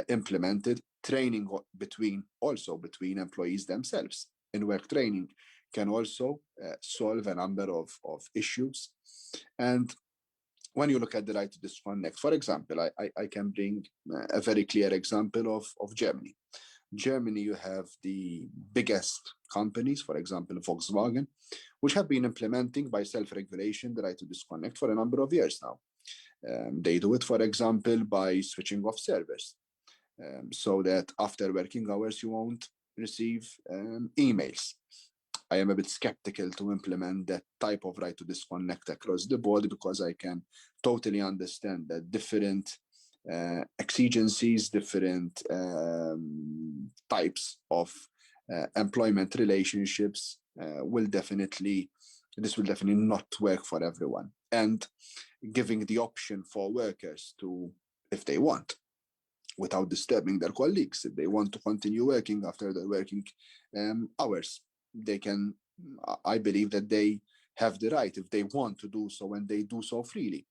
implemented. Training between employees themselves in work training can also solve a number of issues. And when you look at the right to disconnect, for example, I can bring a very clear example of Germany. Germany, you have the biggest companies, for example, Volkswagen, which have been implementing by self-regulation the right to disconnect for a number of years now. They do it, for example, by switching off servers. So that after working hours, you won't receive emails. I am a bit skeptical to implement that type of right to disconnect across the board, because I can totally understand that different exigencies, different types of employment relationships will definitely not work for everyone. And giving the option for workers to, if they want, without disturbing their colleagues, if they want to continue working after their working hours, they can. I believe that they have the right, if they want to do so, and they do so freely,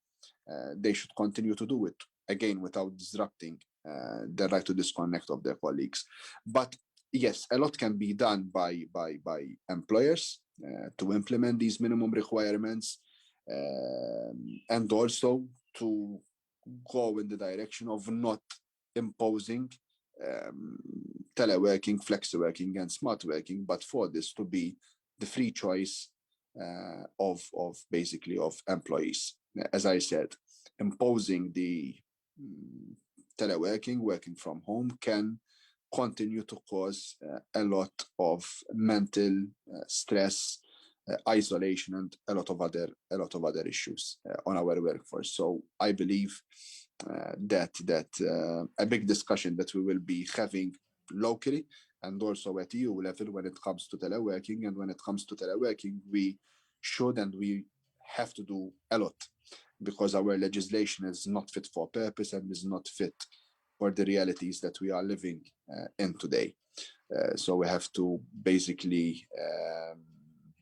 they should continue to do it, again, without disrupting the right to disconnect of their colleagues. But yes, a lot can be done by employers to implement these minimum requirements, and also to go in the direction of not imposing teleworking, flexi-working, and smart working, but for this to be the free choice of employees. As I said, imposing the teleworking, working from home, can continue to cause a lot of mental stress, isolation, and a lot of other issues on our workforce. So I believe that a big discussion that we will be having locally and also at EU level when it comes to teleworking. And when it comes to teleworking, we should and we have to do a lot, because our legislation is not fit for purpose and is not fit for the realities that we are living in today. So we have to basically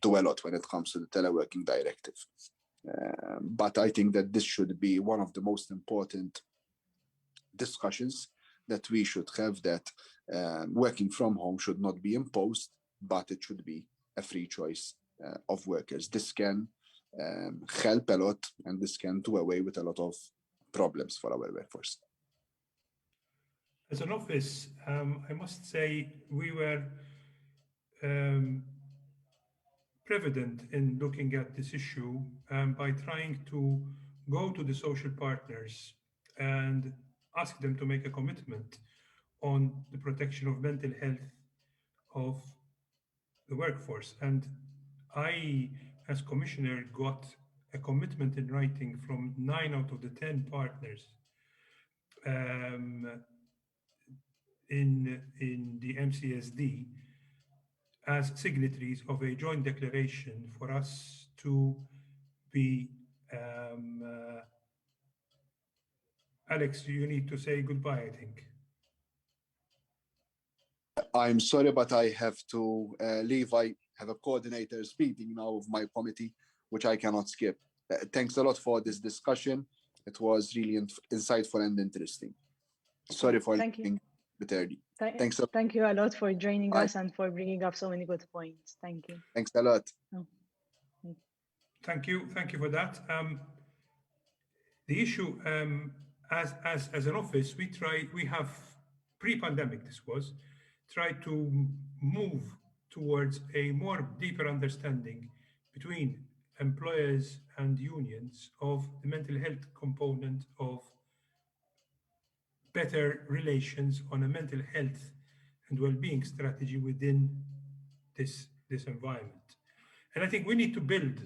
do a lot when it comes to the teleworking directive. But I think that this should be one of the most important discussions that we should have, that working from home should not be imposed, but it should be a free choice of workers. This can help a lot, and this can do away with a lot of problems for our workforce. As an office, I must say we were prevalent in looking at this issue by trying to go to the social partners and ask them to make a commitment on the protection of mental health of the workforce. And I, as commissioner, got a commitment in writing from 9 out of the 10 partners in the MCSD as signatories of a joint declaration for us to be Alex, you need to say goodbye, I think. I'm sorry, but I have to leave. I have a coordinators meeting now of my committee, which I cannot skip. Thanks a lot for this discussion. It was really insightful and interesting. Sorry for being a bit early. Thanks a lot. Thank you a lot for joining us and for bringing up so many good points. Thank you. Thanks a lot. Oh. Thank you for that. The issue, as an office, we have pre-pandemic, this was, tried to move towards a more deeper understanding between employers and unions of the mental health component of better relations on a mental health and well-being strategy within this environment. And I think we need to build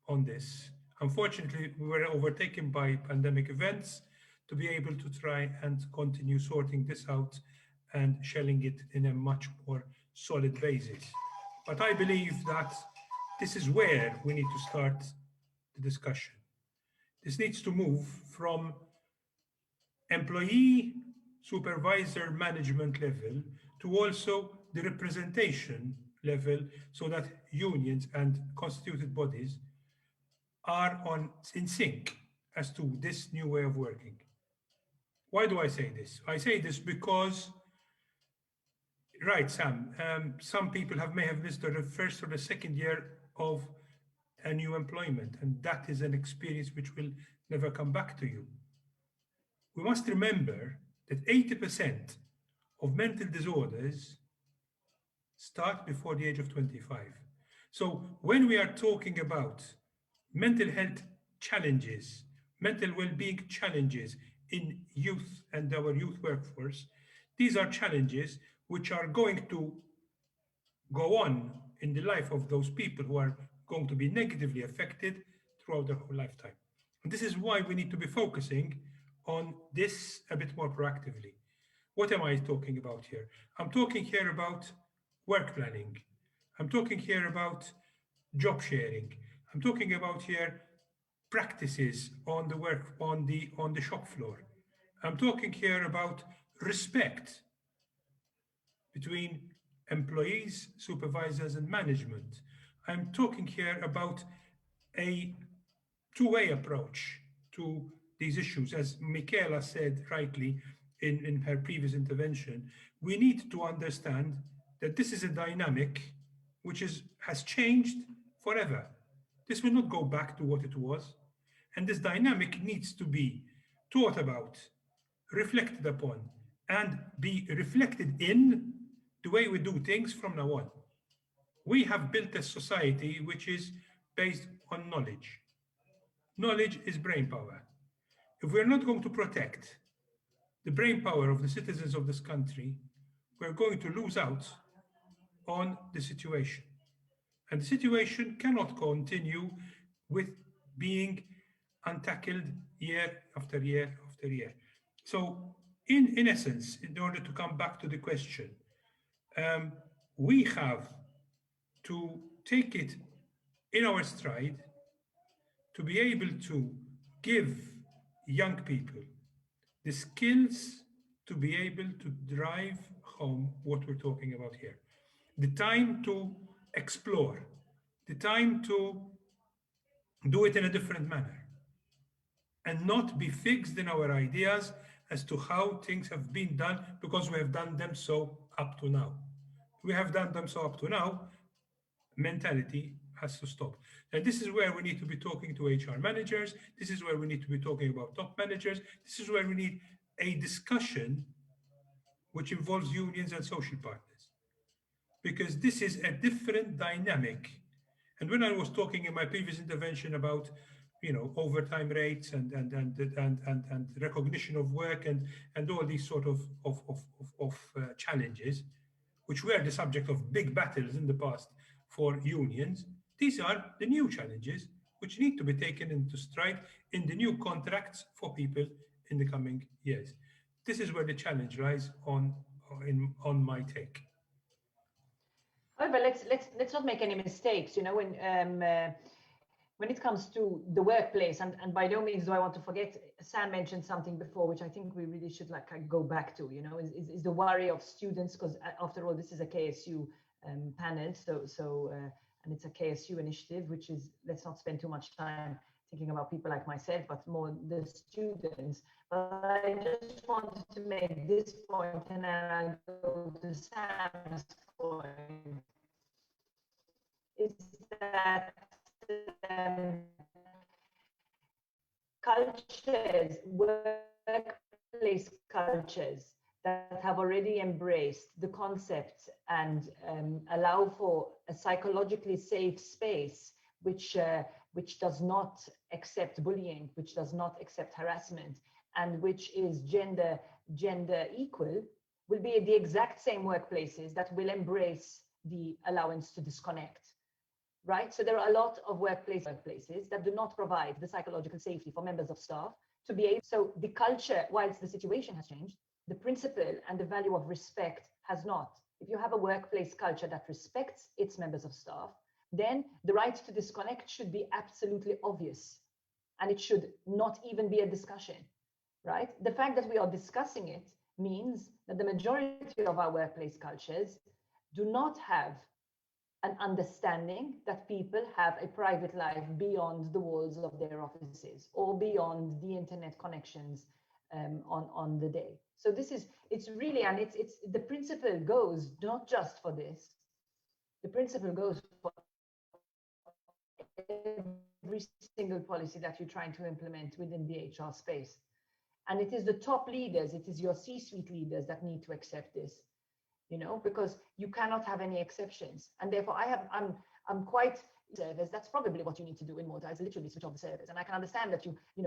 on this. Unfortunately, we were overtaken by pandemic events to be able to try and continue sorting this out and shelling it in a much more solid basis. But I believe that this is where we need to start the discussion. This needs to move from employee, supervisor, management level to also the representation level, so that unions and constituted bodies are in sync as to this new way of working. Why do I say this? I say this because, right, Sam, some people may have missed the first or the second year of a new employment, and that is an experience which will never come back to you. We must remember that 80% of mental disorders start before the age of 25. So when we are talking about mental health challenges, mental well-being challenges in youth and our youth workforce, these are challenges which are going to go on in the life of those people who are going to be negatively affected throughout their whole lifetime. And this is why we need to be focusing on this a bit more proactively. What am I talking about here? I'm talking here about work planning. I'm talking here about job sharing. I'm talking about here practices on the work, on the shop floor. I'm talking here about respect between employees, supervisors, and management. I'm talking here about a two-way approach to these issues. As Michaela said rightly in her previous intervention, we need to understand that this is a dynamic which has changed forever. This will not go back to what it was. And this dynamic needs to be thought about, reflected upon, and be reflected in the way we do things from now on. We have built a society which is based on knowledge. Knowledge is brain power. If we're not going to protect the brain power of the citizens of this country, we're going to lose out on the situation. And the situation cannot continue with being untackled year after year after year. So, in essence, in order to come back to the question, we have to take it in our stride to be able to give young people the skills to be able to drive home what we're talking about here. The time to explore, the time to do it in a different manner, and not be fixed in our ideas as to how things have been done because we have done them so up to now. We have done them so up to now, mentality has to stop. And this is where we need to be talking to HR managers. This is where we need to be talking about top managers. This is where we need a discussion which involves unions and social partners, because this is a different dynamic. And when I was talking in my previous intervention about, overtime rates and recognition of work and all these sort of challenges, which were the subject of big battles in the past for unions, these are the new challenges which need to be taken into stride in the new contracts for people in the coming years. This is where the challenge lies on my take. However, let's not make any mistakes. When it comes to the workplace, and by no means do I want to forget, Sam mentioned something before, which I think we really should go back to. Is the worry of students, because after all, this is a KSU panel, and it's a KSU initiative, which is, let's not spend too much time thinking about people like myself, but more the students. But I just wanted to make this point, and then I'll go to Sam's point, is that cultures, workplace cultures that have already embraced the concepts and allow for a psychologically safe space, which does not accept bullying, which does not accept harassment, and which is gender equal, will be the exact same workplaces that will embrace the allowance to disconnect. Right? So there are a lot of workplaces that do not provide the psychological safety for members of staff to be able. So the culture, whilst the situation has changed, the principle and the value of respect has not. If you have a workplace culture that respects its members of staff, then the right to disconnect should be absolutely obvious. And it should not even be a discussion, right? The fact that we are discussing it means that the majority of our workplace cultures do not have an understanding that people have a private life beyond the walls of their offices or beyond the internet connections on the day. So it's really, and it's the principle goes not just for this, the principle goes for every single policy that you're trying to implement within the HR space. And it is the top leaders, it is your C-suite leaders that need to accept this. Because you cannot have any exceptions. And therefore I'm quite service. That's probably what you need to do in Malta, is literally switch off the service. And I can understand that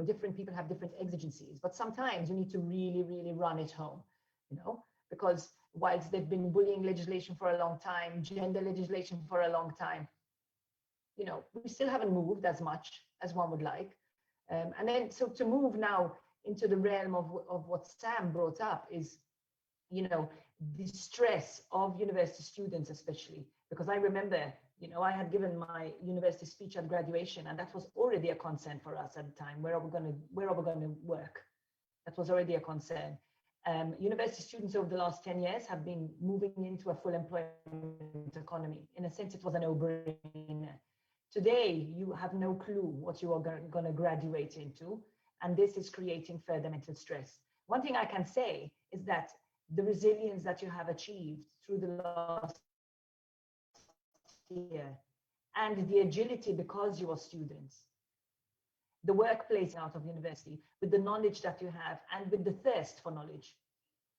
different people have different exigencies, but sometimes you need to really, really run it home, because whilst they've been bullying legislation for a long time, gender legislation for a long time, we still haven't moved as much as one would like. And then, so to move now into the realm of what Sam brought up is, the stress of university students, especially, because I remember, I had given my university speech at graduation, and that was already a concern for us at the time. Where are we going to work? That was already a concern. University students over the last 10 years have been moving into a full employment economy. In a sense, it was a no-brainer. Today, you have no clue what you are going to graduate into, and this is creating further mental stress. One thing I can say is that the resilience that you have achieved through the last year and the agility because you are students, the workplace out of university, with the knowledge that you have and with the thirst for knowledge,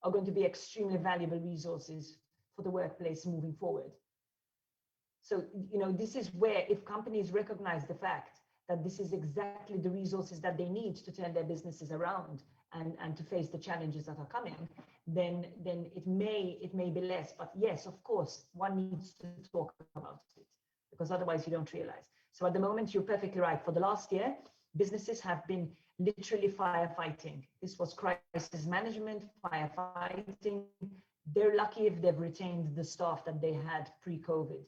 are going to be extremely valuable resources for the workplace moving forward. So, this is where, if companies recognize the fact that this is exactly the resources that they need to turn their businesses around and to face the challenges that are coming, then it may be less. But yes, of course, one needs to talk about it, because otherwise you don't realize. So at the moment, you're perfectly right. For the last year, businesses have been literally firefighting. This was crisis management, firefighting. They're lucky if they've retained the staff that they had pre-COVID.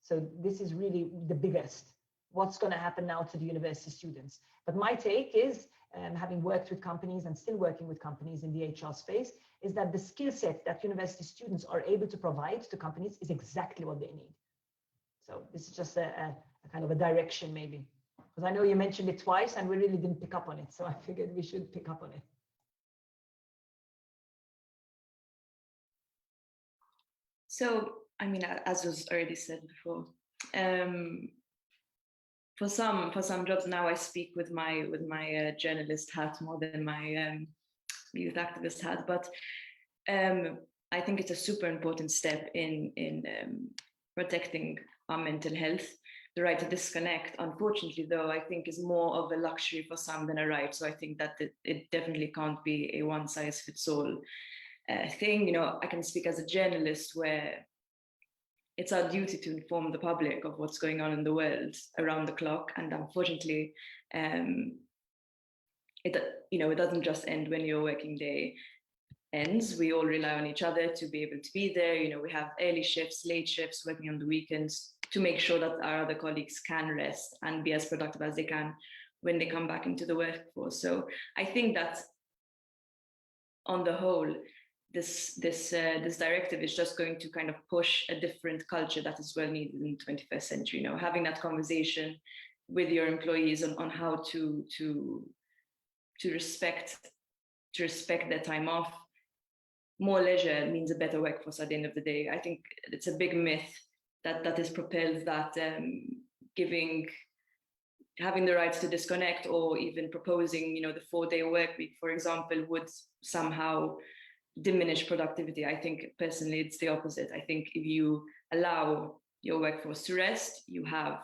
So this is really the biggest. What's going to happen now to the university students? But my take is, having worked with companies and still working with companies in the HR space, is that the skill set that university students are able to provide to companies is exactly what they need. So this is just a kind of a direction, maybe, because I know you mentioned it twice and we really didn't pick up on it. So I figured we should pick up on it. So, I mean, as was already said before, for some jobs now, I speak with my journalist hat more than my youth activist hat. But I think it's a super important step in protecting our mental health. The right to disconnect, unfortunately, though, I think is more of a luxury for some than a right. So I think that it definitely can't be a one-size-fits-all thing. You know, I can speak as a journalist where it's our duty to inform the public of what's going on in the world around the clock. And unfortunately, it doesn't just end when your working day ends. We all rely on each other to be able to be there. You know, we have early shifts, late shifts, working on the weekends to make sure that our other colleagues can rest and be as productive as they can when they come back into the workforce. So I think that on the whole, this directive is just going to kind of push a different culture that is well needed in the 21st century. You know, having that conversation with your employees on how to respect their time off. More leisure means a better workforce at the end of the day. I think it's a big myth that is propelled that having the right to disconnect or even proposing, you know, the 4-day work week, for example, would somehow diminish productivity. I think personally it's the opposite. I think if you allow your workforce to rest, you have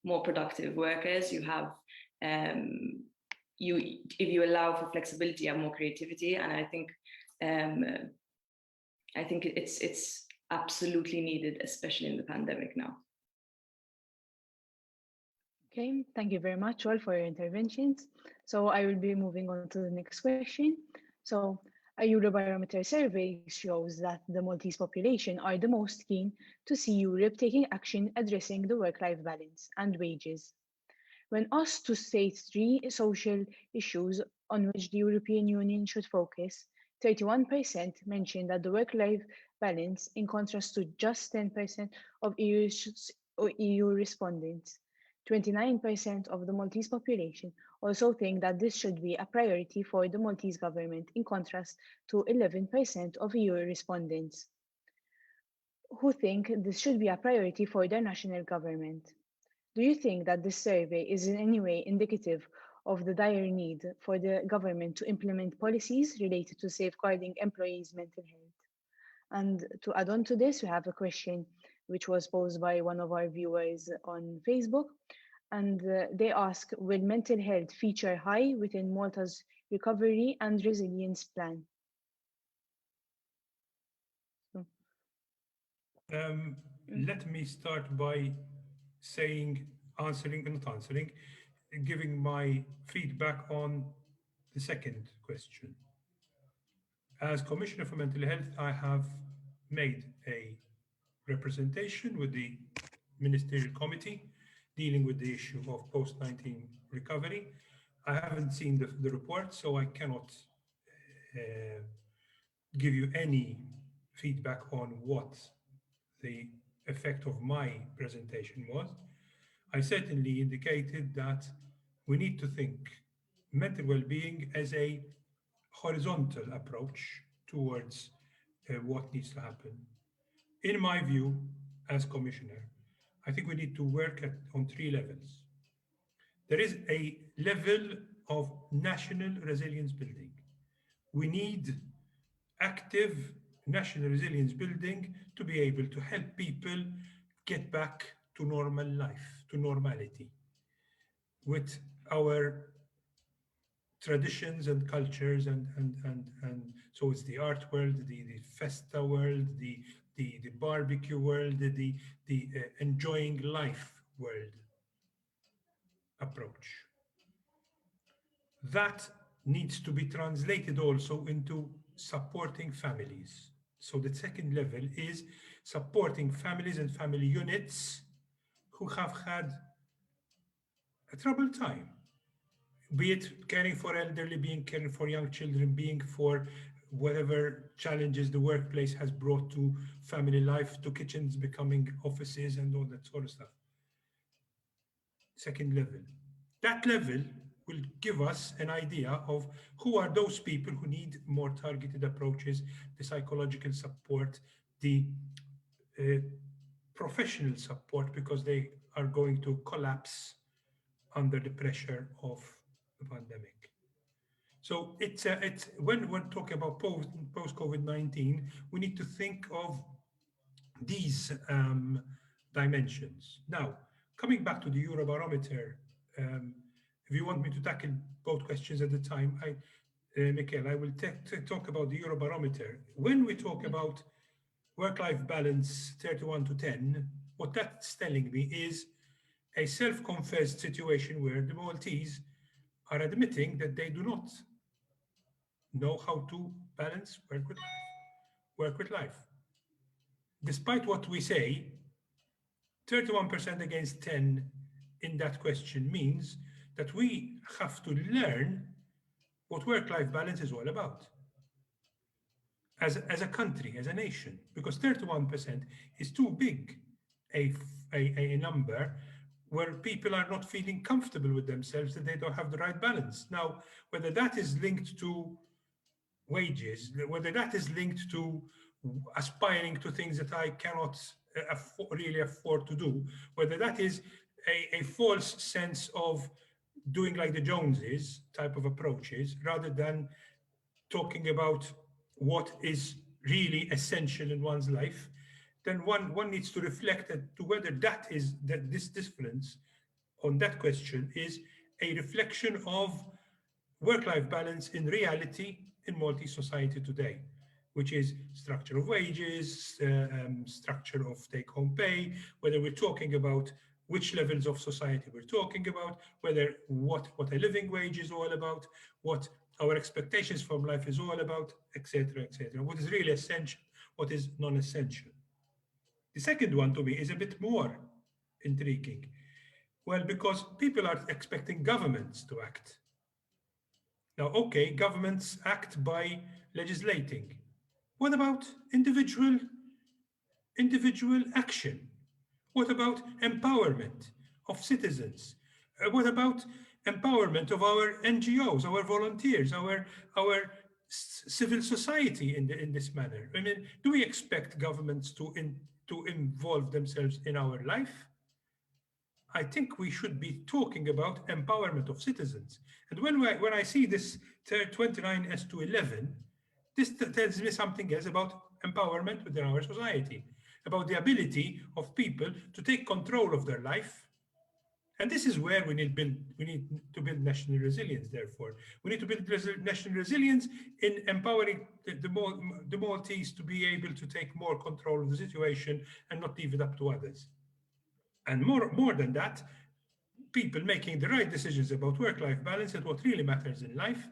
more productive workers. You have if you allow for flexibility, you have more creativity, and I think it's absolutely needed, especially in the pandemic now. Okay, thank you very much all for your interventions. So I will be moving on to the next question. So a Eurobarometer survey shows that the Maltese population are the most keen to see Europe taking action addressing the work-life balance and wages. When asked to state 3 social issues on which the European Union should focus, 31% mentioned that the work-life balance, in contrast to just 10% of EU respondents. 29% of the Maltese population also think that this should be a priority for the Maltese government, in contrast to 11% of EU respondents who think this should be a priority for their national government. Do you think that this survey is in any way indicative of the dire need for the government to implement policies related to safeguarding employees' mental health? And to add on to this, we have a question which was posed by one of our viewers on Facebook. And they ask, will mental health feature high within Malta's recovery and resilience plan? Let me start by giving my feedback on the second question. As Commissioner for Mental Health, I have made a representation with the Ministerial Committee dealing with the issue of post-19 recovery. I haven't seen the report, so I cannot give you any feedback on what the effect of my presentation was. I certainly indicated that we need to think mental well-being as a horizontal approach towards what needs to happen. In my view, as Commissioner, I think we need to work on 3 levels. There is a level of national resilience building. We need active national resilience building to be able to help people get back to normal life, to normality, with our traditions and cultures, and so it's the art world, the festa world, the barbecue world, the enjoying life world approach. That needs to be translated also into supporting families. So the second level is supporting families and family units who have had a troubled time, be it caring for elderly, caring for young children, being for whatever challenges the workplace has brought to family life, to kitchens becoming offices and all that sort of stuff. Second level. That level will give us an idea of who are those people who need more targeted approaches, the psychological support, the professional support because they are going to collapse under the pressure of the pandemic. So it's when we're talking about post COVID-19, we need to think of these dimensions. Now, coming back to the Eurobarometer, um, if you want me to tackle both questions at the time, Mikhail, I will talk about the Eurobarometer. When we talk about work-life balance 31 to 10, what that's telling me is a self-confessed situation where the Maltese are admitting that they do not know how to balance work with life. Work with life. Despite what we say, 31% against 10 in that question means that we have to learn what work-life balance is all about as a country, as a nation, because 31% is too big a number where people are not feeling comfortable with themselves, that they don't have the right balance. Now, whether that is linked to wages, whether that is linked to aspiring to things that I cannot really afford to do, whether that is a false sense of doing like the Joneses type of approaches, rather than talking about what is really essential in one's life, then one needs to reflect to whether that this difference on that question is a reflection of work-life balance in reality in Maltese society today, which is structure of wages, structure of take-home pay, whether we're talking about which levels of society we're talking about, whether what a living wage is all about, what our expectations from life is all about, etc., etc. What is really essential, what is non-essential. The second one to me is a bit more intriguing. Well, because people are expecting governments to act. Now, okay, governments act by legislating. What about individual action? What about empowerment of citizens? What about empowerment of our NGOs, our volunteers, our civil society in this manner? I mean, do we expect governments to involve themselves in our life? I think we should be talking about empowerment of citizens. And when I see this 29 to 11, this tells me something else about empowerment within our society, about the ability of people to take control of their life. And this is where we need to build national resilience, therefore. We need to build national resilience in empowering the Maltese to be able to take more control of the situation and not leave it up to others. And more than that, people making the right decisions about work-life balance and what really matters in life,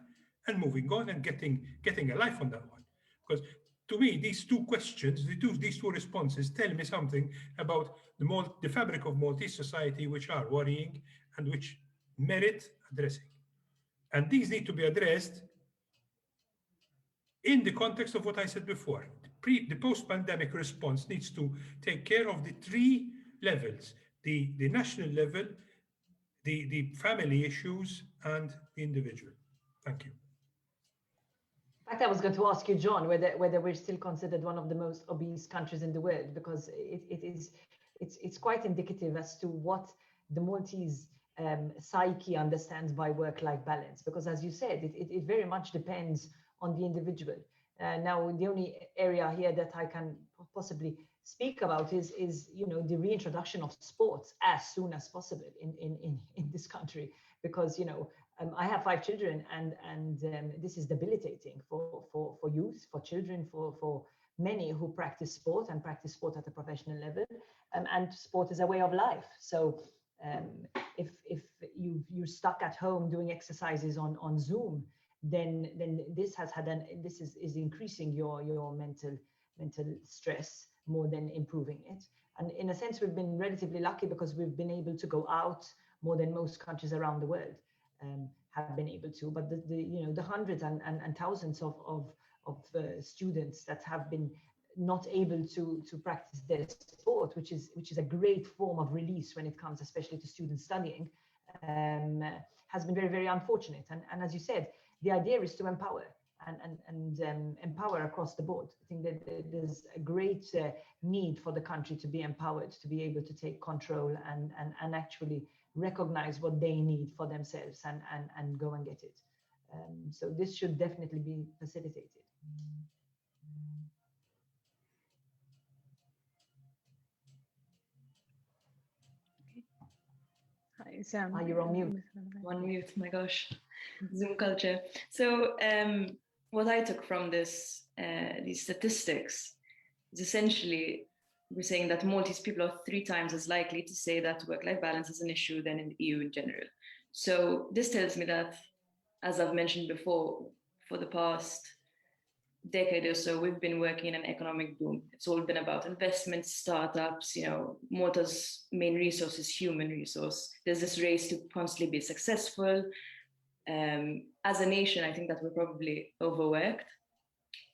and moving on and getting a life on that one. Because to me, these two questions, these two responses tell me something about the fabric of Maltese society, which are worrying and which merit addressing. And these need to be addressed in the context of what I said before. The post-pandemic response needs to take care of the three levels: the national level, the family issues, and the individual. Thank you. In fact, I was going to ask you, John, whether we're still considered one of the most obese countries in the world, because it's quite indicative as to what the Maltese psyche understands by work-life balance. Because as you said, it very much depends on the individual. Now, the only area here that I can possibly speak about is the reintroduction of sports as soon as possible in this country, because I have 5 children, and this is debilitating for youth, for children, for many who practice sport and practice sport at a professional level, and sport is a way of life. So if you're stuck at home doing exercises on Zoom, then this is increasing your mental stress more than improving it. And in a sense, we've been relatively lucky because we've been able to go out more than most countries around the world have been able to. But the hundreds and thousands of students that have been not able to practice their sport, which is a great form of release when it comes, especially to students studying, has been very, very unfortunate. And as you said, the idea is to empower. and empower across the board. I think that there's a great need for the country to be empowered, to be able to take control and actually recognize what they need for themselves and go and get it. So this should definitely be facilitated. Hi, Sam. You're on mute. On mute, my gosh, Zoom culture. So what I took from these statistics is essentially we're saying that Maltese people are 3 times as likely to say that work-life balance is an issue than in the EU in general. So this tells me that, as I've mentioned before, for the past decade or so, we've been working in an economic boom. It's all been about investments, startups, Malta's main resource is human resource. There's this race to constantly be successful. As a nation, I think that we're probably overworked.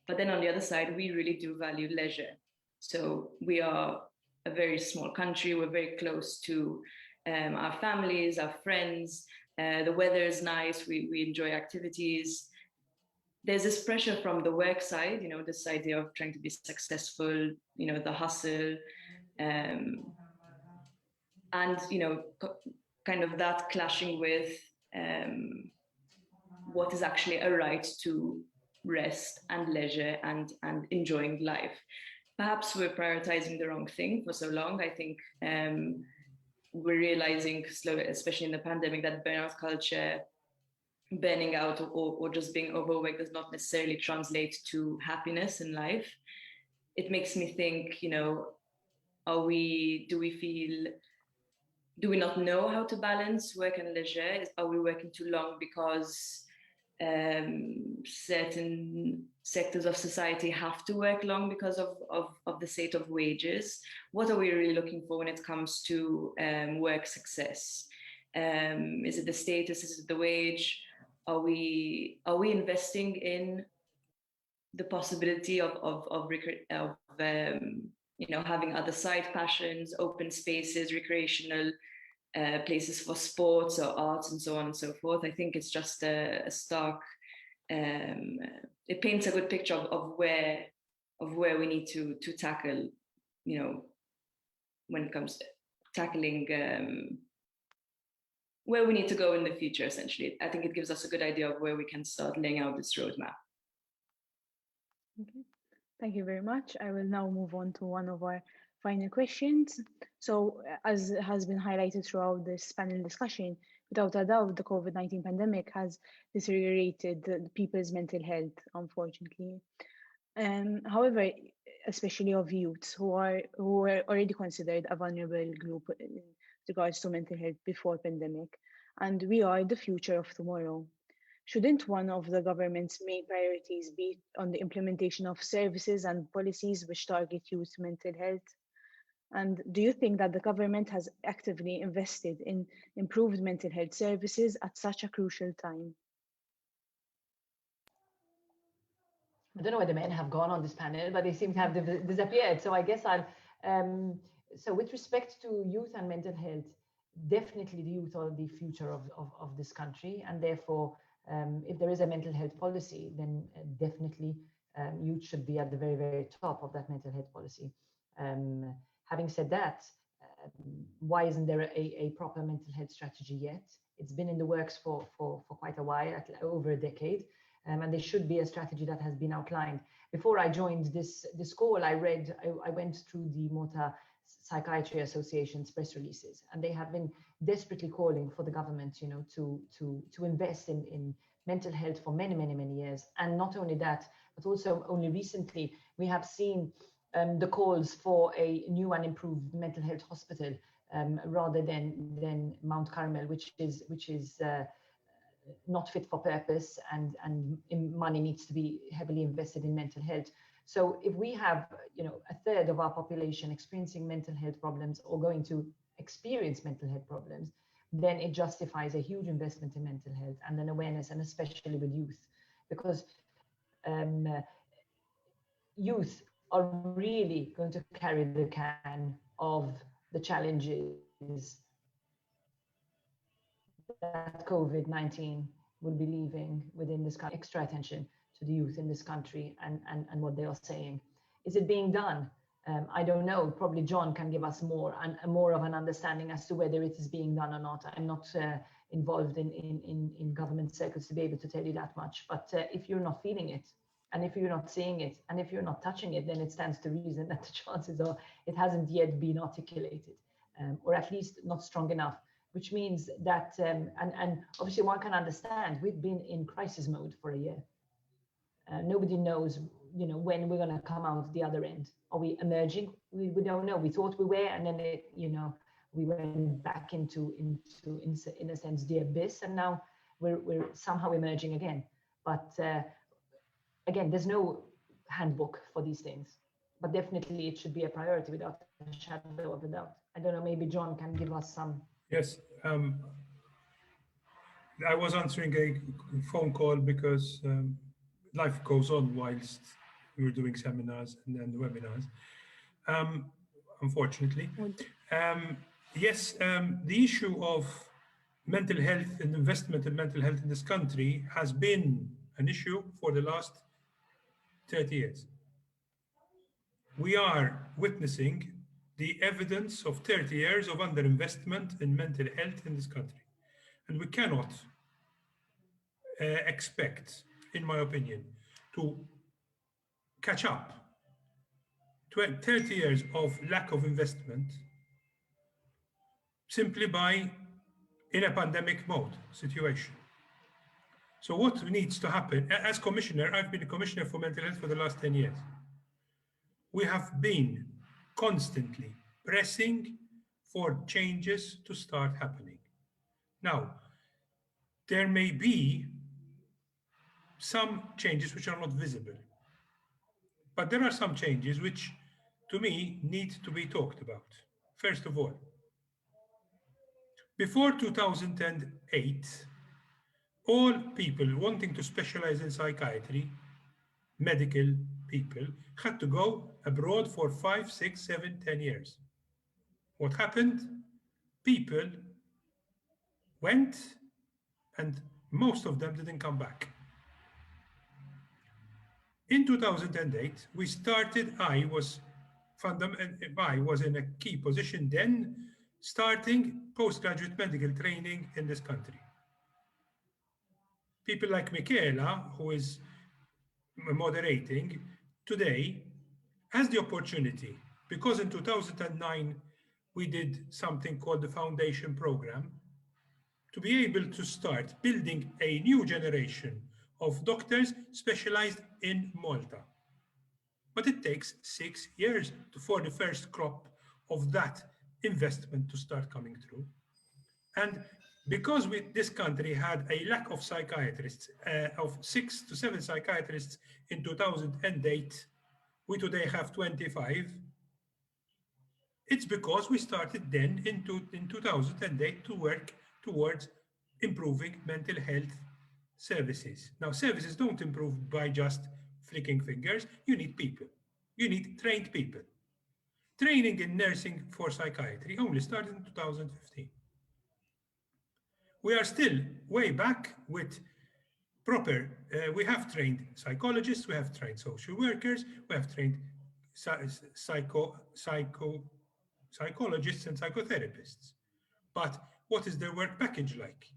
But then on the other side, we really do value leisure. So we are a very small country. We're very close to our families, our friends. The weather is nice. We enjoy activities. There's this pressure from the work side, this idea of trying to be successful, the hustle, and, kind of that clashing with what is actually a right to rest and leisure and enjoying life. Perhaps we're prioritizing the wrong thing for so long. I think we're realizing slowly, especially in the pandemic, that burnout culture, burning out or just being overweight does not necessarily translate to happiness in life. It makes me think, do we not know how to balance work and leisure? Are we working too long because certain sectors of society have to work long because of the state of wages? What are we really looking for when it comes to work success? Is it the status? Is it the wage? Are we investing in the possibility of having other side passions, open spaces, recreational places for sports or arts and so on and so forth? I think it's just a stark. It paints a good picture of where we need to tackle, when it comes to tackling. Where we need to go in the future, essentially. I think it gives us a good idea of where we can start laying out this roadmap. Okay. Thank you very much. I will now move on to one of our final questions. So, as has been highlighted throughout this panel discussion, without a doubt, the COVID-19 pandemic has deteriorated people's mental health, unfortunately. However, especially of youths who are already considered a vulnerable group in regards to mental health before pandemic, and we are the future of tomorrow. Shouldn't one of the government's main priorities be on the implementation of services and policies which target youth mental health? And do you think that the government has actively invested in improved mental health services at such a crucial time? I don't know where the men have gone on this panel, but they seem to have disappeared. So I guess I'll. So with respect to youth and mental health, definitely the youth are the future of this country, and therefore, if there is a mental health policy, then definitely youth should be at the very, very top of that mental health policy. Having said that, why isn't there a proper mental health strategy yet? It's been in the works for quite a while, over a decade. And there should be a strategy that has been outlined. Before I joined this call, I went through the Malta Psychiatry Association's press releases, and they have been desperately calling for the government, to invest in mental health for many, many, many years. And not only that, but also only recently we have seen the calls for a new and improved mental health hospital, rather than Mount Carmel, which is not fit for purpose, and money needs to be heavily invested in mental health. So if we have, a third of our population experiencing mental health problems or going to experience mental health problems, then it justifies a huge investment in mental health and an awareness, and especially with youth, because youth are really going to carry the can of the challenges that COVID-19 will be leaving within this country. Extra attention to the youth in this country and what they are saying. Is it being done? I don't know. Probably John can give us more of an understanding as to whether it is being done or not. I'm not involved in government circles to be able to tell you that much. But if you're not feeling it, and if you're not seeing it, and if you're not touching it, then it stands to reason that the chances are it hasn't yet been articulated, or at least not strong enough. Which means that, and obviously one can understand, we've been in crisis mode for a year. Nobody knows, when we're going to come out the other end. Are we emerging? We don't know. We thought we were, and then we went back into in a sense the abyss, and now we're somehow emerging again. But again, there's no handbook for these things, but definitely it should be a priority without a shadow of a doubt. I don't know. Maybe John can give us some. Yes. I was answering a phone call because life goes on whilst we were doing seminars and then webinars, unfortunately. Yes, the issue of mental health and investment in mental health in this country has been an issue for the last 30 years. We are witnessing the evidence of 30 years of underinvestment in mental health in this country. And we cannot expect, in my opinion, to catch up 30 years of lack of investment simply by in a pandemic mode situation. So what needs to happen, as commissioner, I've been a commissioner for mental health for the last 10 years. We have been constantly pressing for changes to start happening. Now, there may be some changes which are not visible, but there are some changes which, to me, need to be talked about. First of all, before 2008, all people wanting to specialize in psychiatry, medical people, had to go abroad for 5, 6, 7, 10 years. What happened? People went and most of them didn't come back. In 2008, we started, I was in a key position then, starting postgraduate medical training in this country. People like Michaela, who is moderating today, has the opportunity, because in 2009, we did something called the Foundation Program, to be able to start building a new generation of doctors specialized in Malta. But it takes 6 years for the first crop of that investment to start coming through. And because this country had a lack of psychiatrists, of 6 to 7 psychiatrists in 2008, we today have 25. It's because we started then in 2008 to work towards improving mental health services. Now, services don't improve by just flicking fingers. You need people. You need trained people. Training in nursing for psychiatry only started in 2015. We are still way back with proper, we have trained psychologists, we have trained social workers, we have trained psychologists and psychotherapists. But what is their work package like?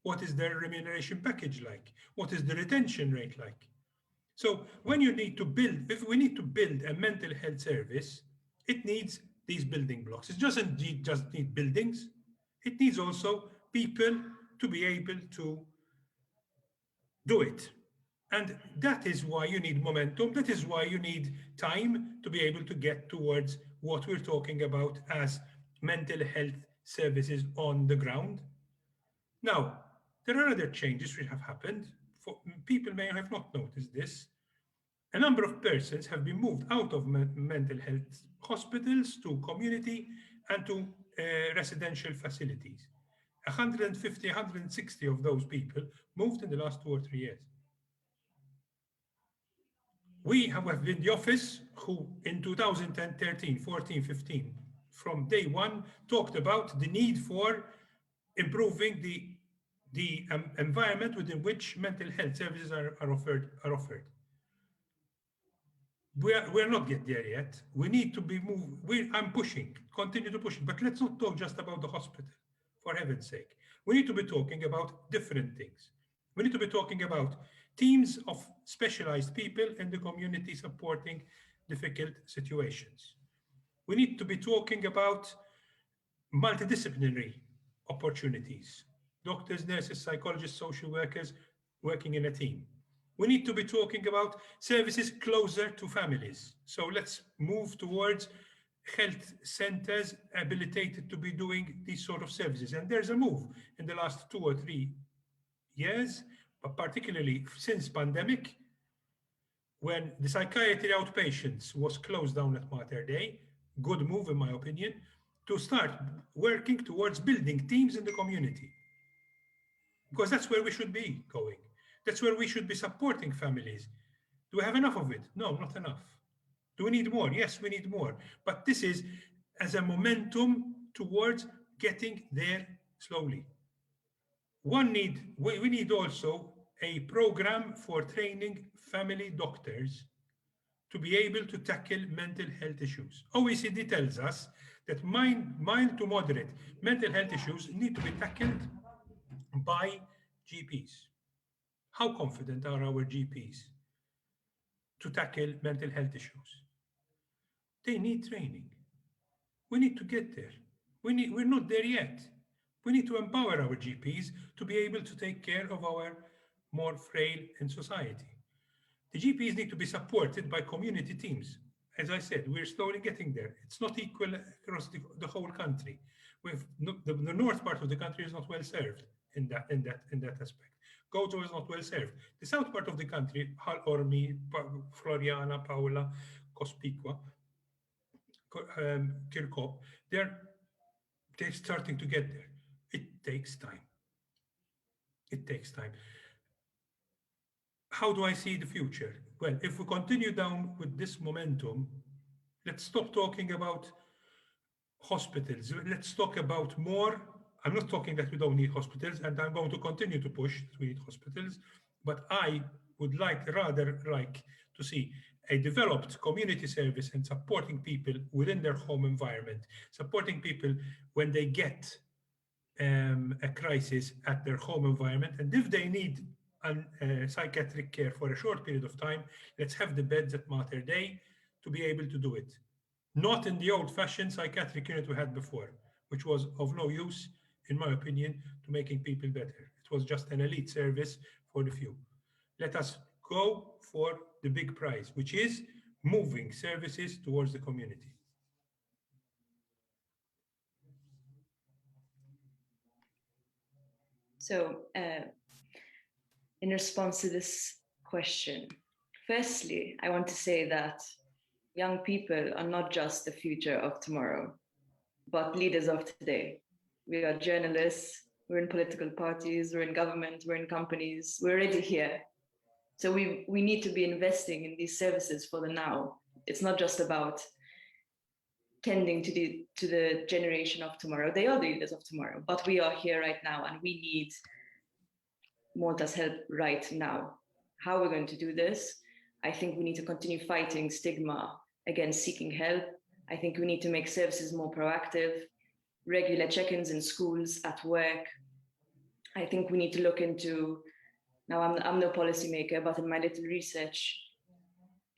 What is their remuneration package like? What is the retention rate like? So when you need to build, if we need to build a mental health service, it needs these building blocks. It doesn't just need buildings. It needs also people to be able to do it. And that is why you need momentum. That is why you need time to be able to get towards what we're talking about as mental health services on the ground. Now, there are other changes which have happened. People may have not noticed this. A number of persons have been moved out of mental health hospitals to community and to residential facilities. 150, 160 of those people moved in the last 2 or 3 years. We have been the office who in 2010, 13, 14, 15, from day one, talked about the need for improving the the environment within which mental health services are offered. We're not yet there yet. We need to be moved. I'm pushing, continue to push it. But let's not talk just about the hospital, for heaven's sake. We need to be talking about different things. We need to be talking about teams of specialized people in the community supporting difficult situations. We need to be talking about multidisciplinary opportunities, doctors, nurses, psychologists, social workers working in a team. We need to be talking about services closer to families. So let's move towards health centers habilitated to be doing these sort of services. And there's a move in the last 2 or 3 years, but particularly since pandemic, when the psychiatry outpatients was closed down at Mater Dei, good move in my opinion, to start working towards building teams in the community. Because that's where we should be going. That's where we should be supporting families. Do we have enough of it? No, not enough. Do we need more? Yes, we need more. But this is as a momentum towards getting there slowly. We need also a program for training family doctors to be able to tackle mental health issues. OECD tells us that mild to moderate mental health issues need to be tackled by GPs. How confident are our GPs to tackle mental health issues? They need training. We need to get there. We're not there yet. We need to empower our GPs to be able to take care of our more frail in society. The GPs need to be supported by community teams. As I said, we're slowly getting there. It's not equal across the whole country. The north part of the country is not well served in that aspect. Gozo is not well served. The south part of the country, Hal Ormi, Floriana, Paola, Cospicua, Kirkop, they're starting to get there. It takes time. It takes time. How do I see the future? Well, if we continue down with this momentum, let's stop talking about hospitals. Let's talk about more. I'm not talking that we don't need hospitals, and I'm going to continue to push that we need hospitals, but I would rather like to see a developed community service and supporting people within their home environment, supporting people when they get a crisis at their home environment. And if they need psychiatric care for a short period of time, let's have the beds at Mater Dei to be able to do it. Not in the old-fashioned psychiatric unit we had before, which was of no use, in my opinion, to making people better. It was just an elite service for the few. Let us go for the big prize, which is moving services towards the community. So, in response to this question, firstly, I want to say that young people are not just the future of tomorrow, but leaders of today. We are journalists, we're in political parties, we're in government, we're in companies, we're already here. So we need to be investing in these services for the now. It's not just about tending to the generation of tomorrow. They are the leaders of tomorrow, but we are here right now and we need Malta's help right now. How we're going to do this? I think we need to continue fighting stigma against seeking help. I think we need to make services more proactive, regular check-ins in schools, at work. I think we need to look into, now I'm no policymaker, but in my little research,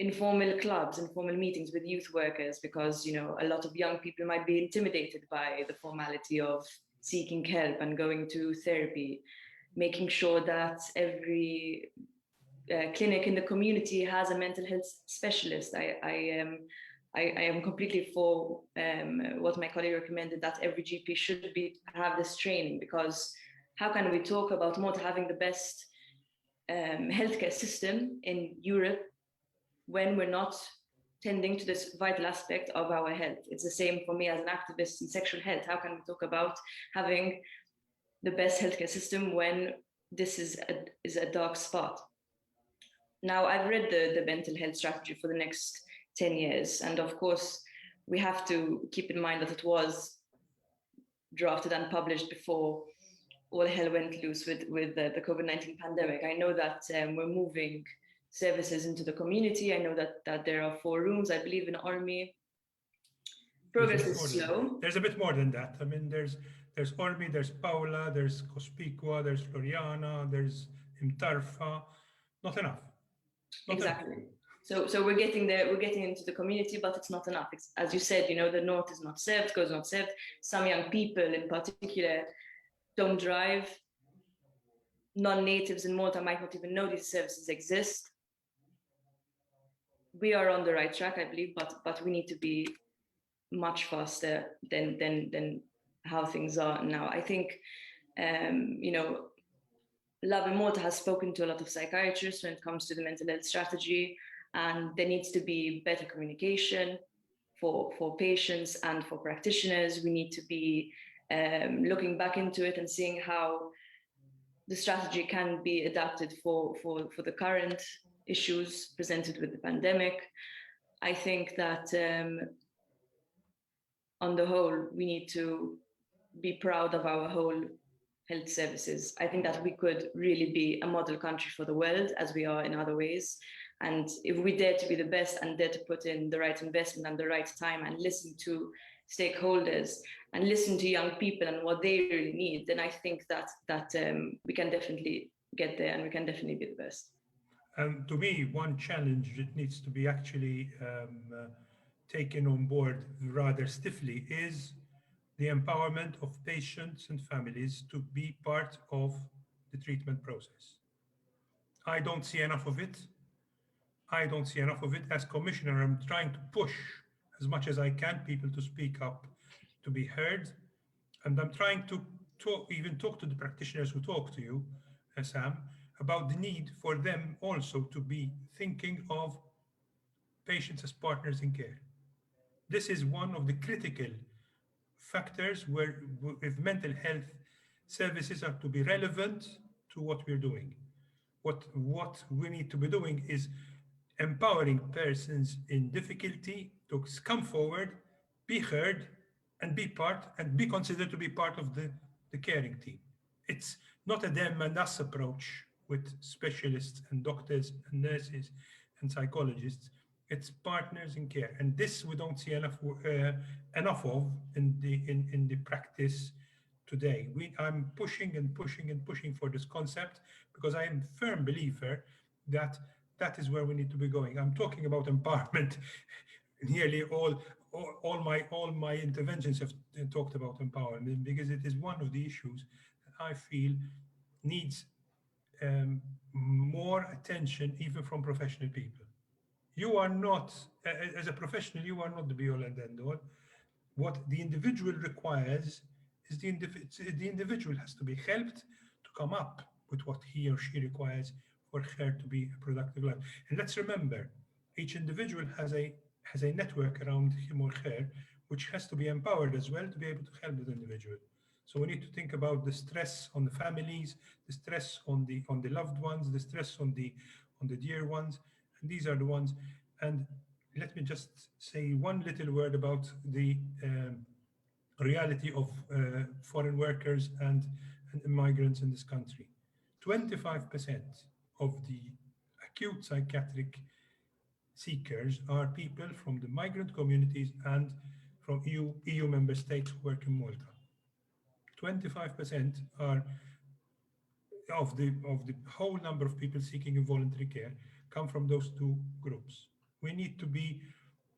informal clubs, informal meetings with youth workers, because a lot of young people might be intimidated by the formality of seeking help and going to therapy, making sure that every clinic in the community has a mental health specialist. I am completely for what my colleague recommended, that every GP should have this training, because how can we talk about Malta having the best healthcare system in Europe when we're not tending to this vital aspect of our health? It's the same for me as an activist in sexual health. How can we talk about having the best healthcare system when this is a dark spot? Now, I've read the mental health strategy for the next 10 years. And of course, we have to keep in mind that it was drafted and published before all hell went loose with the COVID-19 pandemic. I know that we're moving services into the community. I know that there are 4 rooms, I believe, in Army. Progress is slow. There's a bit more than that. I mean, there's Ormi, there's Paula, there's Cospicua, there's Floriana, there's Imtarfa. Not enough. Exactly. So we're getting there, we're getting into the community, but it's not enough. It's, as you said, the north is not served, Goes not served. Some young people in particular don't drive. Non-natives in Malta might not even know these services exist. We are on the right track, I believe, but we need to be much faster than how things are now. I think, Love in Malta has spoken to a lot of psychiatrists when it comes to the mental health strategy, and there needs to be better communication for patients and for practitioners. We need to be looking back into it and seeing how the strategy can be adapted for the current issues presented with the pandemic. I think that on the whole, we need to be proud of our whole health services. I think that we could really be a model country for the world, as we are in other ways. And if we dare to be the best and dare to put in the right investment and the right time and listen to stakeholders and listen to young people and what they really need, then I think that we can definitely get there and we can definitely be the best. To me, one challenge that needs to be actually taken on board rather stiffly is the empowerment of patients and families to be part of the treatment process. I don't see enough of it. As commissioner, I'm trying to push as much as I can people to speak up, to be heard. And I'm trying to talk to the practitioners who talk to you, Sam, about the need for them also to be thinking of patients as partners in care. This is one of the critical factors where, if mental health services are to be relevant to what we're doing, what we need to be doing is empowering persons in difficulty to come forward, be heard, and be considered to be part of the caring team. It's not a them and us approach with specialists and doctors and nurses and psychologists. It's partners in care, and this we don't see enough of in the practice today. I'm pushing and pushing and pushing for this concept because I am a firm believer that is where we need to be going. I'm talking about empowerment. Nearly all my interventions have talked about empowerment because it is one of the issues that I feel needs more attention, even from professional people. You are not, as a professional, you are not the be all and end all. What the individual requires is the individual has to be helped to come up with what he or she requires for her to be a productive life. And let's remember, each individual has a network around him or her, which has to be empowered as well to be able to help that individual. So we need to think about the stress on the families, the stress on the loved ones, the stress on the dear ones, and these are the ones. And let me just say one little word about the reality of foreign workers and migrants in this country. 25% of the acute psychiatric seekers are people from the migrant communities and from EU member states who work in Malta. 25% are of the whole number of people seeking involuntary care come from those 2 groups. We need to be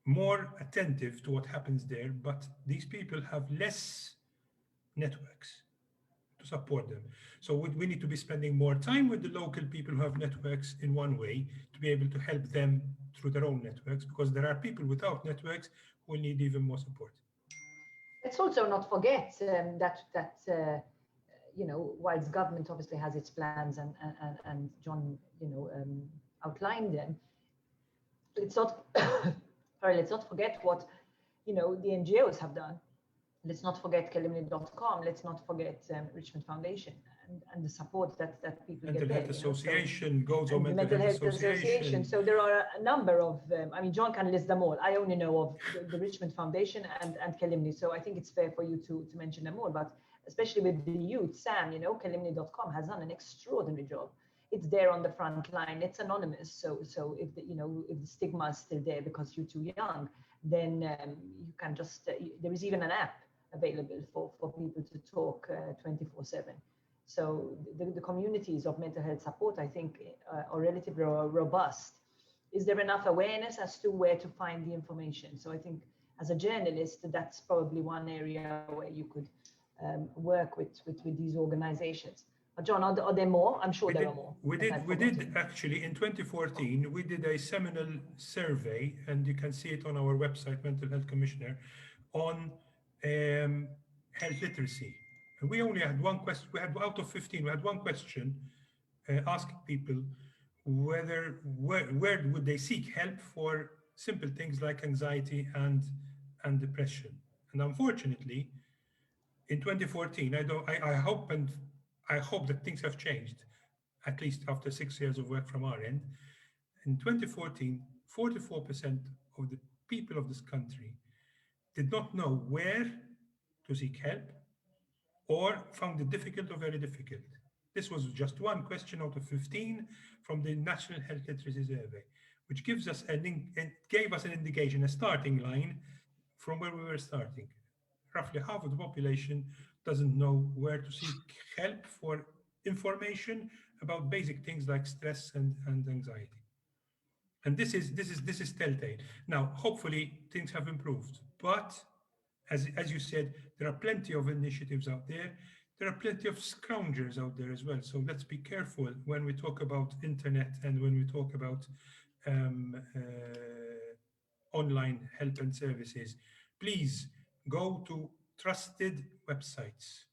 more attentive to what happens there, but these people have less networks to support them. So we need to be spending more time with the local people who have networks in one way to be able to help them through their own networks, because there are people without networks who need even more support. Let's also not forget that whilst government obviously has its plans and John outlined them, let's not let's not forget what the NGOs have done. Let's not forget Kalimni.com. Let's not forget Richmond Foundation and the support that people Mental get Health there. Association, Gozo and the Mental Health Association. So there are a number of, John can list them all. I only know of the Richmond Foundation and Kalimni. So I think it's fair for you to mention them all. But especially with the youth. Sam, kalimni.com has done an extraordinary job. It's there on the front line. It's anonymous. So if if the stigma is still there because you're too young, then you can just, there is even an app available for people to talk 24/7. So the communities of mental health support, I think, are relatively robust. Is there enough awareness as to where to find the information? So I think as a journalist, that's probably one area where you could work with these organizations. But John, are there more? I'm sure there are more. We did actually in 2014, we did a seminal survey, and you can see it on our website, Mental Health Commissioner, on health literacy. And we only had one question. We had out of 15, we had one question asking people where would they seek help for simple things like anxiety and depression. And unfortunately, in 2014, I hope that things have changed, at least after 6 years of work from our end. In 2014, 44% of the people of this country did not know where to seek help or found it difficult or very difficult. This was just one question out of 15 from the National Health Literacy Survey, which gave us an indication, a starting line from where we were starting. Roughly half of the population doesn't know where to seek help for information about basic things like stress and anxiety. And this is telltale. Now, hopefully things have improved, but as you said, there are plenty of initiatives out there. There are plenty of scroungers out there as well. So let's be careful when we talk about internet and when we talk about online help and services. Please go to trusted websites.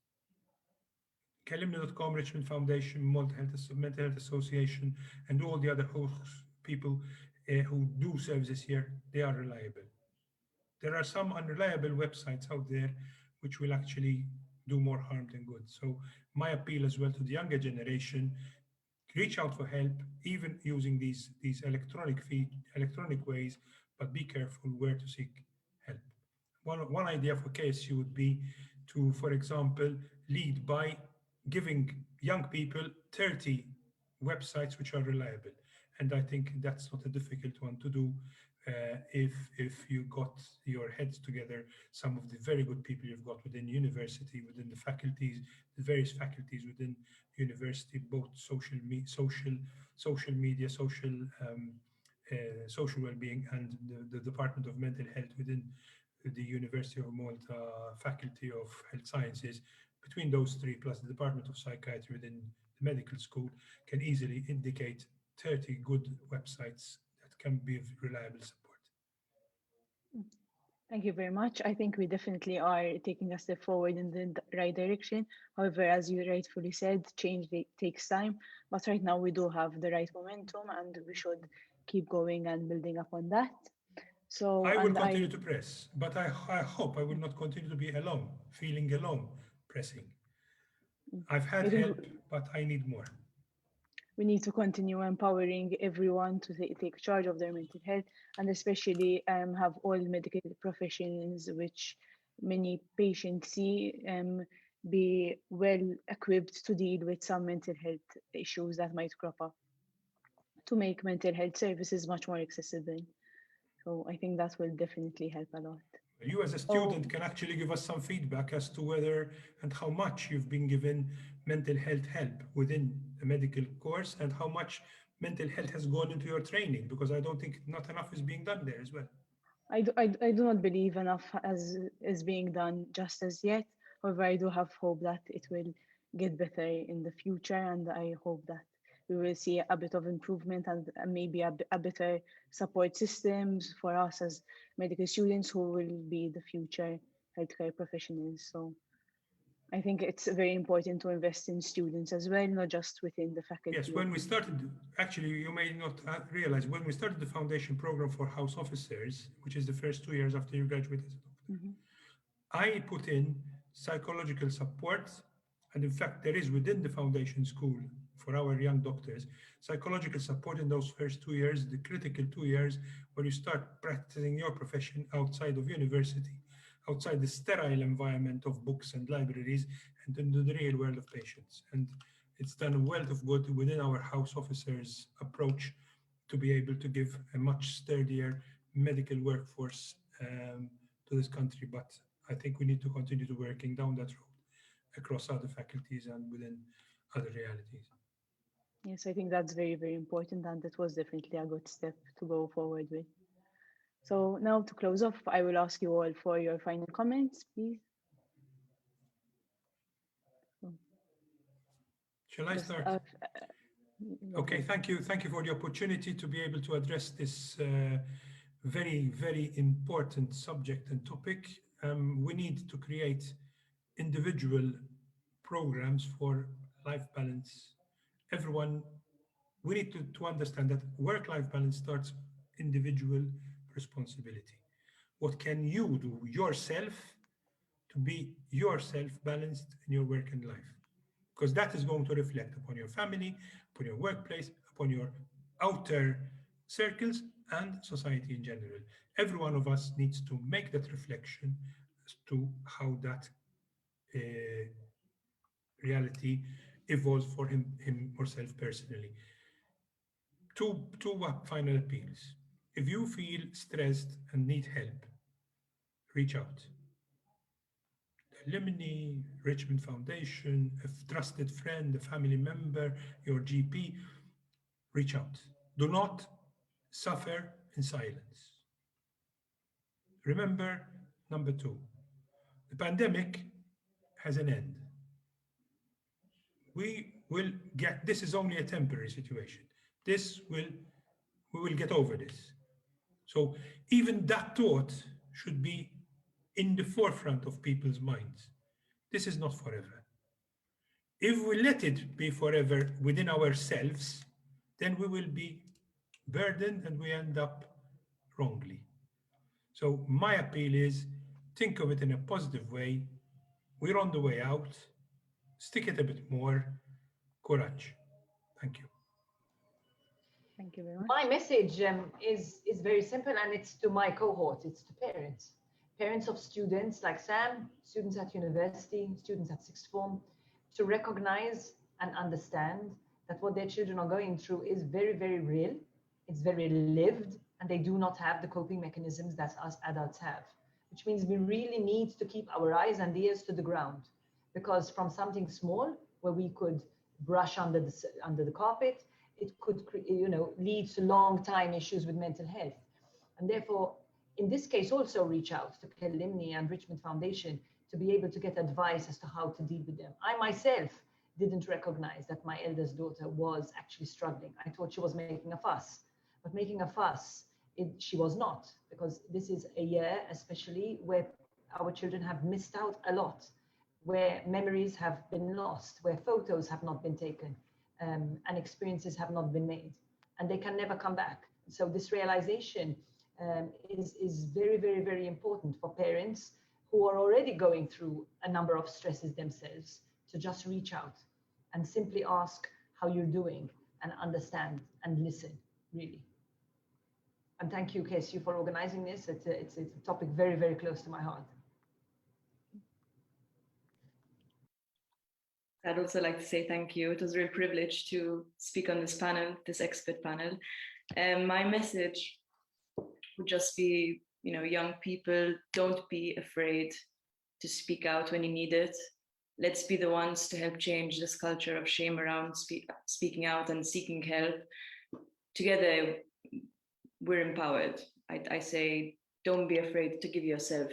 Kalimni.com, Richmond Foundation, Mental Health Association, and all the other hosts, people who do services here, they are reliable. There are some unreliable websites out there which will actually do more harm than good. So my appeal as well to the younger generation, reach out for help, even using these electronic ways, but be careful where to seek help. One idea for KSU would be to, for example, lead by giving young people 30 websites which are reliable. And I think that's not a difficult one to do if you got your heads together, some of the very good people you've got within university, within the faculties, the various faculties within university, both social media, social well-being, and the Department of Mental Health within the University of Malta Faculty of Health Sciences. Between those three, plus the Department of Psychiatry within the medical school, can easily indicate 30 good websites that can be of reliable support. Thank you very much. I think we definitely are taking a step forward in the right direction. However, as you rightfully said, change takes time. But right now we do have the right momentum, and we should keep going and building upon that. So I will continue to press, but I hope I will not continue to be alone, feeling alone, pressing. I've had help, but I need more. We need to continue empowering everyone to take charge of their mental health, and especially have all medical professions, which many patients see, be well equipped to deal with some mental health issues that might crop up, to make mental health services much more accessible. So I think that will definitely help a lot. You as a student can actually give us some feedback as to whether and how much you've been given mental health help within a medical course, and how much mental health has gone into your training, because I don't think not enough is being done there as well. I do not believe enough is being done just as yet. However, I do have hope that it will get better in the future, and I hope that we will see a bit of improvement and maybe a better support systems for us as medical students who will be the future healthcare professionals. So I think it's very important to invest in students as well, not just within the faculty. Yes, when we started, actually, you may not realize, when we started the foundation program for house officers, which is the first 2 years after you graduate as a doctor, I put in psychological support. And in fact, there is within the foundation school for our young doctors, psychological support in those first 2 years, the critical 2 years where you start practicing your profession outside of university. outside the sterile environment of books and libraries and into the real world of patients. And it's done a wealth of good within our house officers' approach to be able to give a much sturdier medical workforce to this country. But I think we need to continue to working down that road across other faculties and within other realities. Yes, I think that's very, very important, and it was definitely a good step to go forward with. So now to close off, I will ask you all for your final comments, please. Shall I Just, start? go Okay, ahead. thank you. Thank you for the opportunity to be able to address this very, very important subject and topic. We need to create individual programs for life balance. Everyone, we need to understand that work-life balance starts individual responsibility. What can you do yourself to be yourself balanced in your work and life? Because that is going to reflect upon your family, upon your workplace, upon your outer circles, and society in general. Every one of us needs to make that reflection as to how that reality evolves for him or herself personally. Two final appeals. If you feel stressed and need help, reach out. Limini, Richmond Foundation, a trusted friend, a family member, your GP, reach out. Do not suffer in silence. Remember, number two, the pandemic has an end. We will get, this is only a temporary situation. We will get over this. So even that thought should be in the forefront of people's minds. This is not forever. If we let it be forever within ourselves, then we will be burdened and we end up wrongly. So my appeal is think of it in a positive way. We're on the way out. Stick it a bit more. Courage. Thank you. Thank you very much. My message is very simple, and it's to my cohort, it's to parents. Parents of students like Sam, students at university, students at sixth form, to recognize and understand that what their children are going through is very, very real, it's very lived, and they do not have the coping mechanisms that us adults have, which means we really need to keep our eyes and ears to the ground, because from something small where we could brush under the carpet, it could lead to long time issues with mental health. And therefore, in this case, also reach out to Kellimni and Richmond Foundation to be able to get advice as to how to deal with them. I myself didn't recognize that my eldest daughter was actually struggling. I thought she was making a fuss, but making a fuss, she was not, because this is a year especially where our children have missed out a lot, where memories have been lost, where photos have not been taken, and experiences have not been made, and they can never come back. So this realization is very, very, very important for parents who are already going through a number of stresses themselves, to just reach out and simply ask how you're doing and understand and listen, really. And thank you, KSU, for organizing this. It's a topic very, very close to my heart. I'd also like to say thank you. It was a real privilege to speak on this panel, this expert panel. My message would just be, young people, don't be afraid to speak out when you need it. Let's be the ones to help change this culture of shame around speaking out and seeking help. Together, we're empowered. I say, don't be afraid to give yourself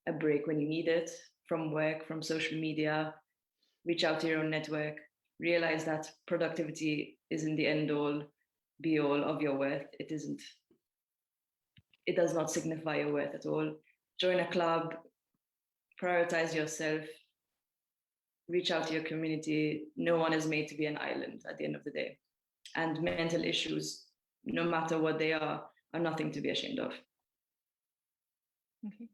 a break when you need it, from work, from social media. Reach out to your own network. Realize that productivity isn't the end all, be all of your worth. It isn't. It does not signify your worth at all. Join a club, prioritize yourself, reach out to your community. No one is made to be an island at the end of the day. And mental issues, no matter what they are nothing to be ashamed of. Okay.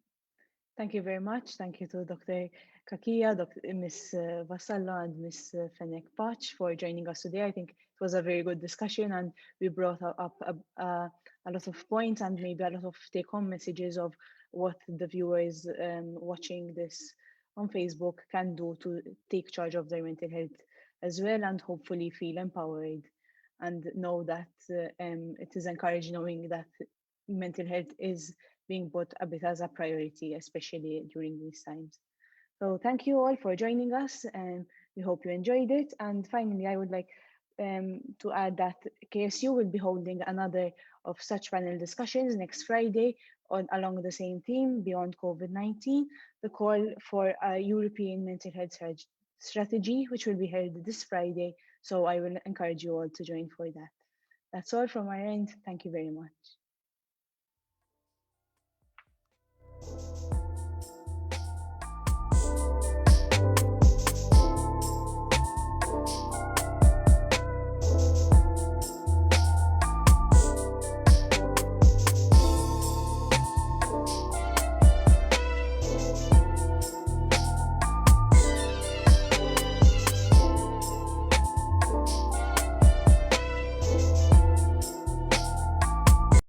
Thank you very much. Thank you to Dr. Kakia, Ms. Vasalla, and Ms. Fenek Pach for joining us today. I think it was a very good discussion, and we brought up a lot of points and maybe a lot of take-home messages of what the viewers watching this on Facebook can do to take charge of their mental health as well, and hopefully feel empowered and know that it is encouraging knowing that mental health is being put a bit as a priority, especially during these times. So thank you all for joining us, and we hope you enjoyed it. And finally, I would like to add that KSU will be holding another of such panel discussions next Friday on along the same theme, beyond COVID-19, the call for a European mental health strategy, which will be held this Friday. So I will encourage you all to join for that. That's all from my end. Thank you very much.